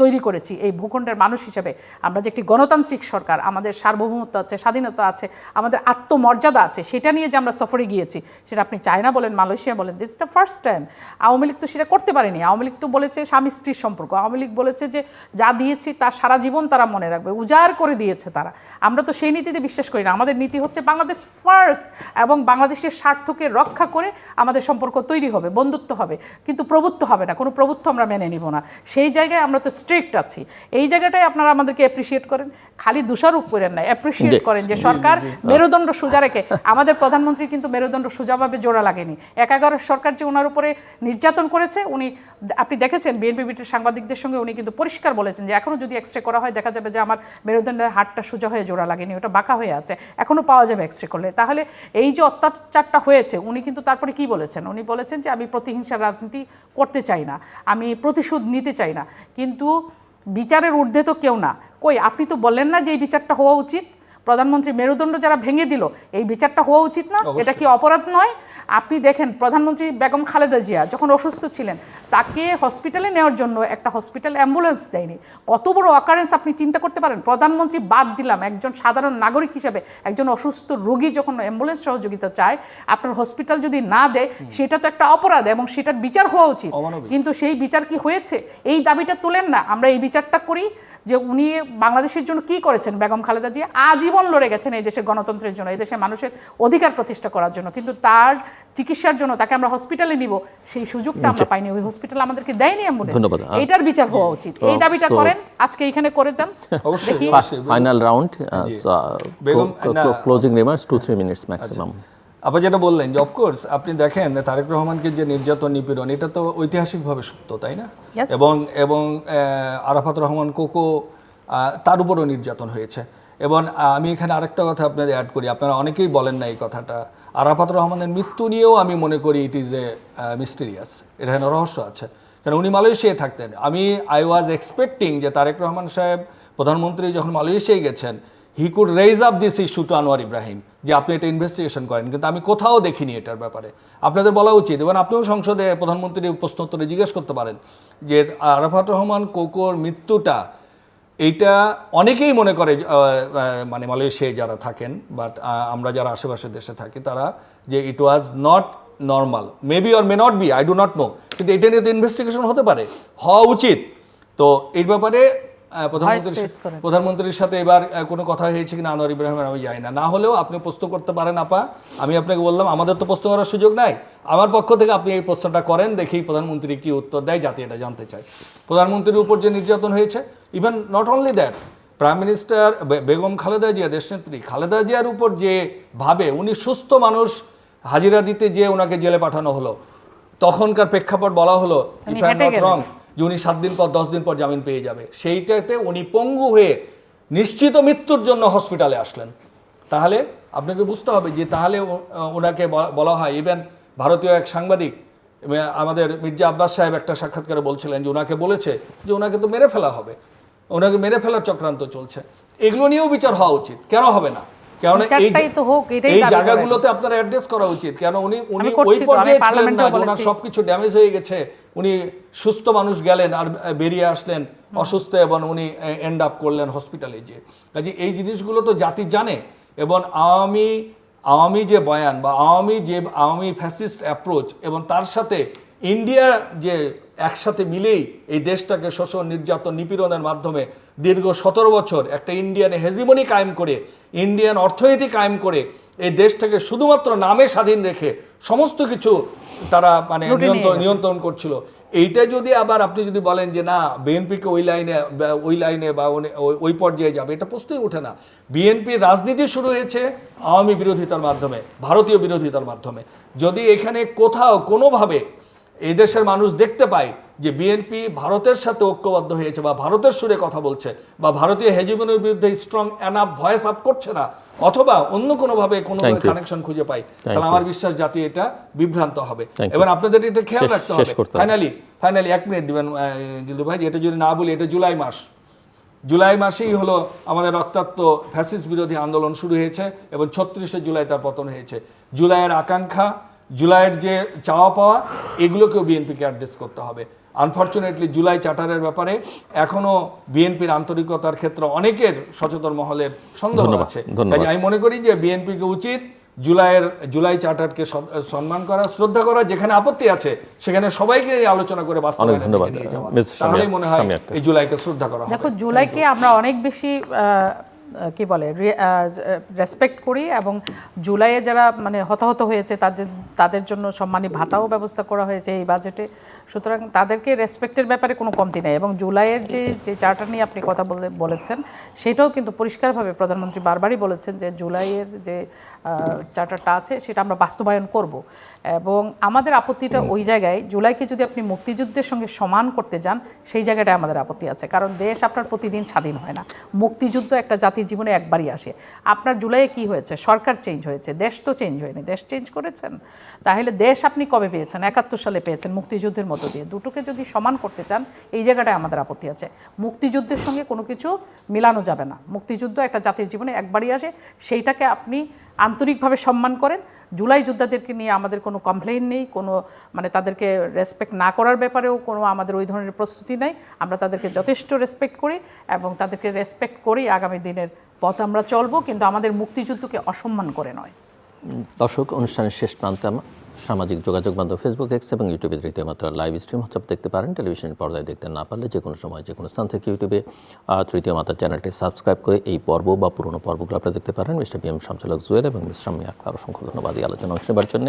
তৈরি করেছি, এই ভূখণ্ডের মানুষ হিসেবে আমরা যে একটি গণতান্ত্রিক সরকার, আমাদের সার্বভৌমত্ব আছে, স্বাধীনতা আছে, আমাদের আত্মমর্যাদা আছে, সেটা নিয়ে যে আমরা সফরে গিয়েছি, সেটা আপনি চায়না বলেন, মালয়েশিয়া বলেন, this is the first time. Awami League তো সেটা করতে পারেনি। আওয়ামী লীগ তো বলেছে স্বামী স্ত্রীর সম্পর্ক, আওয়ামী লীগ বলেছে যে যা দিয়েছি তা সারা জীবন তারা মনে রাখবে, উজাড় করে দিয়েছে তারা। আমরা তো সেই নীতিতে বিশ্বাস করি না। আমাদের নীতি হচ্ছে বাংলাদেশ ফার্স্ট, এবং বাংলাদেশের স্বার্থকে রক্ষা করে আমাদের সম্পর্ক তৈরি হবে, বন্ধুত্ব হবে, কিন্তু প্রভুত্ব হবে না। কোনো প্রভুত্ব আমরা মেনে নিব না। সেই জায়গায় আমরা তো স্ট্রিক্ট আছি। এই জায়গাটায় আপনারা আমাদেরকে অ্যাপ্রিসিয়েট করেন, খালি দোষারোপ করেন না, অ্যাপ্রিসিয়েট করেন যে সরকার মেরুদণ্ড সোজা রেখে, আমাদের প্রধানমন্ত্রী কিন্তু মেরুদণ্ড সোজাভাবে জোড়া লাগেনি। 11 সরকার যে ওনার উপরে নির্যাতন করেছে, উনি আপনি দেখেছেন বিএনপি বিটির সাংবাদিকদের সঙ্গে উনি কিন্তু পরিষ্কার বলেছেন যে এখনও যদি এক্সরে করা হয় দেখা যাবে যে আমার মেরুদণ্ডের হাড়টা সোজা হয়ে জোড়া লাগেনি, ওটা বাঁকা হয়ে আছে, এখনও পাওয়া যাবে এক্সরে করলে। তাহলে এই যে অত্যাচারটা হয়েছে, উনি কিন্তু তারপরে কি বলেছেন? উনি বলেছেন যে আমি প্রতিহিংসার রাজনীতি করতে চাই না, আমি প্রতিশোধ নিতে চাই না, কিন্তু বিচারের ঊর্ধ্বে তো কেউ না। কই, আপনি তো বললেন না যে এই বিচারটা হওয়া উচিত? প্রধানমন্ত্রী মেরুদণ্ড যারা ভেঙে দিল, এই বিচারটা হওয়া উচিত না? এটা কি অপরাধ নয়? আপনি দেখেন প্রধানমন্ত্রী বেগম খালেদা জিয়া যখন অসুস্থ ছিলেন, তাকে হসপিটালে নেওয়ার জন্য একটা হসপিটাল অ্যাম্বুলেন্স দেয়নি। কত বড় অকারেন্স আপনি চিন্তা করতে পারেন? প্রধানমন্ত্রী বাদ দিলাম, একজন সাধারণ নাগরিক হিসেবে একজন অসুস্থ রোগী যখন অ্যাম্বুলেন্স সহযোগিতা চায়, আপনার হসপিটাল যদি না দেয়, সেটা তো একটা অপরাধ এবং সেটার বিচার হওয়া উচিত। কিন্তু সেই বিচার কি হয়েছে? এই দাবিটা তুলেন না, আমরা এই বিচারটা করি যে উনি বাংলাদেশের জন্য কি করেছেন। বেগম খালেদা জিয়া আজীবন লড়ে গেছেন এই দেশের গণতন্ত্রের জন্য, এই দেশের মানুষের অধিকার প্রতিষ্ঠা করার জন্য, কিন্তু তার চিকিৎসার জন্য তাকে আমরা হসপিটালে নিব, সেই সুযোগটা আমরা পাইনি। ওই হসপিটাল আমাদেরকে দেয়নি অ্যাম্বুলেন্স। এইটার বিচার হওয়া উচিত। এই দাবিটা করেন, আজকে এখানে করে যান। অবশ্যই final round, closing remarks 2-3 minutes maximum. আপনি যেটা বললেন যে অফকোর্স আপনি দেখেন তারেক রহমানকে যে নির্যাতন নিপীড়ন, এটা তো ঐতিহাসিকভাবে সত্য, তাই না? এবং আরাফাত রহমান কোকো, তার উপরও নির্যাতন হয়েছে। এবং আমি এখানে আরেকটা কথা আপনাদের অ্যাড করি, আপনারা অনেকেই বলেন না এই কথাটা, আরাফাত রহমানের মৃত্যু নিয়েও আমি মনে করি ইট ইজ এ মিস্টেরিয়াস, এটা এখানে রহস্য আছে। কারণ উনি মালয়েশিয়ায় থাকতেন। আই ওয়াজ এক্সপেক্টিং যে তারেক রহমান সাহেব প্রধানমন্ত্রী যখন মালয়েশিয়ায় গেছেন, he could raise up this issue to Anwar Ibrahim, যে আপনি এটা ইনভেস্টিগেশন করেন, কিন্তু আমি কোথাও দেখিনি এটার ব্যাপারে। আপনাদের বলা উচিত, এবং আপনিও সংসদে প্রধানমন্ত্রীর প্রশ্নোত্তরে জিজ্ঞেস করতে পারেন যে আরাফাত রহমান কোকোর মৃত্যুটা, এইটা অনেকেই মনে করে, মানে মালয়েশিয়ায় যারা থাকেন বাট আমরা যারা আশেপাশের দেশে থাকি, তারা যে it was not normal, maybe or may not be, I do not know, কিন্তু এটা নিয়ে তো ইনভেস্টিগেশন হতে পারে, হওয়া উচিত। তো এই ব্যাপারে প্রধানমন্ত্রীর সাথে এবার কোনো কথা হয়েছে কিনা আনোয়ার ইব্রাহিমের আমি জানি না, না হলেও আপনি প্রশ্ন করতে পারেন আপা। আমি আপনাকে বললাম আমাদের তো প্রশ্ন করার সুযোগ নাই, আমার পক্ষ থেকে আপনি এই প্রশ্নটা করেন, দেখি প্রধানমন্ত্রী কি উত্তর দেয়, জাতি এটা জানতে চায়। প্রধানমন্ত্রীর উপর যে নির্যাতন হয়েছে, even not only that, prime minister Begum Khaleda Zia, দেশনেত্রী খালেদা জিয়ার উপর যে ভাবে উনি সুস্থ মানুষ হাজিরা দিতে যে ওনাকে জেলে পাঠানো হলো, তখনকার প্রেক্ষাপট বলা হলো if I am not wrong যে উনি 7 দিন পর 10 দিন পর জামিন পেয়ে যাবে, সেইটাতে উনি পঙ্গু হয়ে নিশ্চিত মৃত্যুর জন্য হসপিটালে আসলেন। তাহলে আপনাকে বুঝতে হবে যে তাহলে ওনাকে বলা হয়, ইভেন ভারতীয় এক সাংবাদিক আমাদের মির্জা আব্বাস সাহেব একটা সাক্ষাৎকারে বলছিলেন যে ওনাকে বলেছে যে ওনাকে তো মেরে ফেলা হবে, ওনাকে মেরে ফেলার চক্রান্ত চলছে। এগুলো নিয়েও বিচার হওয়া উচিত, কেন হবে না? কারণ এই জায়গাগুলোতে আপনারা অ্যাড্রেস করা উচিত। কেন উনি ওই পর্যায়ে ছিলেন না যে ওনার সবকিছু ড্যামেজ হয়ে গেছে, উনি সুস্থ মানুষ গেলেন আর বেরিয়ে আসলেন অসুস্থ, এবং উনি এন্ড আপ করলেন হসপিটালে গিয়ে। কাজে এই জিনিসগুলো তো জাতি জানে। এবং আওয়ামী যে বয়ান বা আওয়ামী ফ্যাসিস্ট অ্যাপ্রোচ, এবং তার সাথে ইন্ডিয়া যে একসাথে মিলেই এই দেশটাকে শোষণ, নির্যাতন, নিপীড়নের মাধ্যমে দীর্ঘ 17 বছর একটা ইন্ডিয়ান হেজিমনি কায়েম করে, ইন্ডিয়ান অর্থনীতি কায়েম করে, এই দেশটাকে শুধুমাত্র নামে স্বাধীন রেখে সমস্ত কিছু তারা মানে নিয়ন্ত্রণ করছিল। এইটা যদি আবার আপনি যদি বলেন যে না বিএনপিকে ওই লাইনে বা ওই পর্যায়ে যাবে, এটা প্রশ্নই ওঠে না। বিএনপির রাজনীতি শুরু হয়েছে আওয়ামী বিরোধিতার মাধ্যমে, ভারতীয় বিরোধিতার মাধ্যমে। যদি এখানে কোথাও কোনোভাবে এই দেশের মানুষ দেখতে পায় যে বিএনপি ভারতের সাথে ঐক্যবদ্ধ হয়েছে বা ভারতের সুরে কথা বলছে বা ভারতীয় হেজিমনির বিরুদ্ধে স্ট্রং এনাফ ভয়েস আপ করছে না, অথবা অন্য কোনোভাবে কোনো কানেকশন খুঁজে পাই, তাহলে আমার বিশ্বাস জাতি এটা বিভ্রান্ত হবে। এবং আপনাদের এটা খেয়াল রাখতে হবে। ফাইনালি 1 মিনিট দিবেন জিল্লু ভাই, এটা যদি না বলি, এটা জুলাই মাসেই হলো আমাদের রক্তাক্ত ফ্যাসিস্ট বিরোধী আন্দোলন শুরু হয়েছে এবং 36শে জুলাই তার পতন হয়েছে। জুলাইয়ের আকাঙ্ক্ষা, জুলাইয়ের যে চাওয়া পাওয়া, এগুলোকেও বিএনপিকে অ্যাড্রেস করতে হবে। আনফর্চুনেটলি জুলাই চার্টারের ব্যাপারে এখনও বিএনপির আন্তরিকতার ক্ষেত্রে অনেকের সচেতন মহলের সন্দেহ আছে। কাজে আমি মনে করি যে বিএনপিকে উচিত জুলাই চার্টারকে সম্মান করা, শ্রদ্ধা করা, যেখানে আপত্তি আছে সেখানে সবাইকে আলোচনা করে বাস্তবায়নে নিয়ে যাওয়া, তাহলেই মনে হয় এই জুলাইকে শ্রদ্ধা করা হবে। দেখো, জুলাইকে আমরা অনেক বেশি কি বলে রেসপেক্ট করি, এবং জুলাইয়ে যারা মানে হতাহত হয়েছে তাদের জন্য সম্মানী ভাতাও ব্যবস্থা করা হয়েছে এই বাজেটে। সুতরাং তাদেরকে রেসপেক্টের ব্যাপারে কোনো কমতি নেই। এবং জুলাইয়ের যে চার্টার নিয়ে আপনি কথা বলেছেন, সেটাও কিন্তু পরিষ্কারভাবে প্রধানমন্ত্রী বারবারই বলেছেন যে জুলাইয়ের যে চার্টারটা আছে সেটা আমরা বাস্তবায়ন করব। এবং আমাদের আপত্তিটা ওই জায়গায়, জুলাইকে যদি আপনি মুক্তিযুদ্ধের সঙ্গে সমান করতে যান, সেই জায়গাটায় আমাদের আপত্তি আছে। কারণ দেশ আপনার প্রতিদিন স্বাধীন হয় না, মুক্তিযুদ্ধ একটা জাতির জীবনে একবারই আসে। আপনার জুলাইয়ে কি হয়েছে? সরকার চেঞ্জ হয়েছে, দেশ তো চেঞ্জ হয়নি। দেশ চেঞ্জ করেছেন, তাহলে দেশ আপনি কবে পেয়েছেন? 71 সালে পেয়েছেন মুক্তিযুদ্ধের মধ্য দিয়ে। দুটোকে যদি সমান করতে চান, এই জায়গাটায় আমাদের আপত্তি আছে। মুক্তিযুদ্ধের সঙ্গে কোনো কিছু মিলানো যাবে না। মুক্তিযুদ্ধ একটা জাতির জীবনে একবারই আসে, সেইটাকে আপনি আন্তরিকভাবে সম্মান করেন। জুলাই যোদ্ধাদেরকে নিয়ে আমাদের কোনো কমপ্লেইন নেই, কোনো মানে তাদেরকে রেসপেক্ট না করার ব্যাপারেও কোনো আমাদের ওই ধরনের প্রস্তুতি নেই। আমরা তাদেরকে যথেষ্ট রেসপেক্ট করি এবং তাদেরকে রেসপেক্ট করেই আগামী দিনের পথ আমরা চলবো, কিন্তু আমাদের মুক্তিযুদ্ধকে অসম্মান করে নয়। দর্শক, অনুষ্ঠানের শেষ প্রান্তে সামাজিক যোগাযোগ মাধ্যম ফেসবুক, এক্স এবং ইউটিউবে তৃতীয় মাত্রা লাইভ স্ট্রিম হচ্ছে, দেখতে পারেন। টেলিভিশনের পর্দায় দেখতে না পারলে যে কোনো সময় যে কোনো স্থান থেকে ইউটিউবে তৃতীয় মাত্রা চ্যানেলটি সাবস্ক্রাইব করে এই পর্ব বা পুরনো পর্বগুলো আপনারা দেখতে পারেন। মিস্টার বি এম শামসুল হক জুয়েল এবং মিস্টার শাম্মী আক্তার, অসংখ্য ধন্যবাদ এই আলোচনা অংশ নেবার জন্য।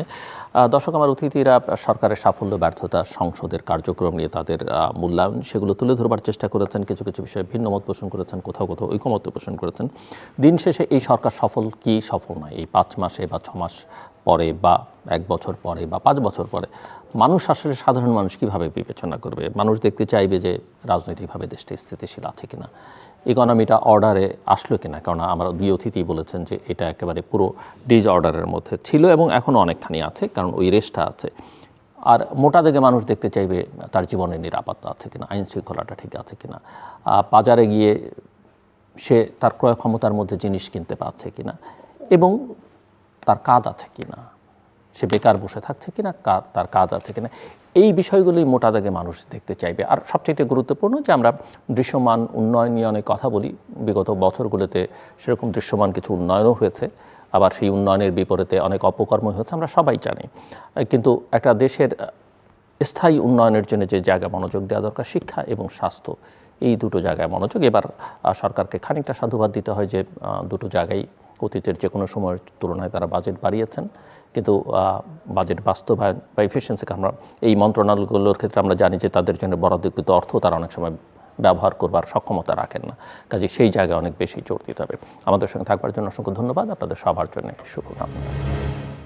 দর্শক, আমার অতিথিরা সরকারের সাফল্য, ব্যর্থতা, সংসদের কার্যক্রম নিয়ে তাদের মূল্যায়ন সেগুলো তুলে ধরবার চেষ্টা করেছেন। কিছু কিছু বিষয়ে ভিন্ন মত পোষণ করেছেন, কোথাও কোথাও ঐকমত্য পোষণ করেছেন। দিন শেষে এই সরকার সফল কি সফল নয়, এই 5 মাসে বা 6 মাস পরে বা 1 বছর পরে বা 5 বছর পরে মানুষ আসলে, সাধারণ মানুষ কীভাবে বিবেচনা করবে? মানুষ দেখতে চাইবে যে রাজনৈতিকভাবে দেশটা স্থিতিশীল আছে কিনা, ইকোনমিটা অর্ডারে আসলো কিনা। কারণ আমার 2 অতিথি বলেছেন যে এটা একেবারে পুরো ডিজ অর্ডারের মধ্যে ছিল এবং এখনও অনেকখানি আছে, কারণ ওই রেসটা আছে। আর মোটা দাগে মানুষ দেখতে চাইবে তার জীবনের নিরাপত্তা আছে কিনা, আইন শৃঙ্খলাটা ঠিক আছে কিনা, বাজারে গিয়ে সে তার ক্রয় ক্ষমতার মধ্যে জিনিস কিনতে পারছে কিনা, এবং তার কাজ আছে কিনা, সে বেকার বসে থাকছে কিনা, তার কাজ আছে কিনা। এই বিষয়গুলোই মোটা দাগে মানুষ দেখতে চাইবে। আর সবচেয়ে গুরুত্বপূর্ণ যে আমরা দৃশ্যমান উন্নয়ন নিয়ে অনেক কথা বলি, বিগত বছরগুলোতে সেরকম দৃশ্যমান কিছু উন্নয়নও হয়েছে, আবার সেই উন্নয়নের বিপরীতে অনেক অপকর্ম হয়েছে, আমরা সবাই জানি। কিন্তু একটা দেশের স্থায়ী উন্নয়নের জন্য যে জায়গা মনোযোগ দেওয়া দরকার, শিক্ষা এবং স্বাস্থ্য, এই দুটো জায়গায় মনোযোগ। এবার সরকারকে খানিকটা সাধুবাদ দিতে হয় যে দুটো জায়গায় অতীতের যে কোনো সময়ের তুলনায় তারা বাজেট বাড়িয়েছেন, কিন্তু বাজেট বাস্তবায়ন বা এফিসিয়েন্সিকে আমরা এই মন্ত্রণালয়গুলোর ক্ষেত্রে আমরা জানি যে তাদের জন্য বরাদ্দকৃত অর্থ তারা অনেক সময় ব্যবহার করবার সক্ষমতা রাখেন না। কাজে সেই জায়গায় অনেক বেশি জোর দিতে হবে। আমাদের সঙ্গে থাকবার জন্য অসংখ্য ধন্যবাদ। আপনাদের সবার জন্য শুভকামনা।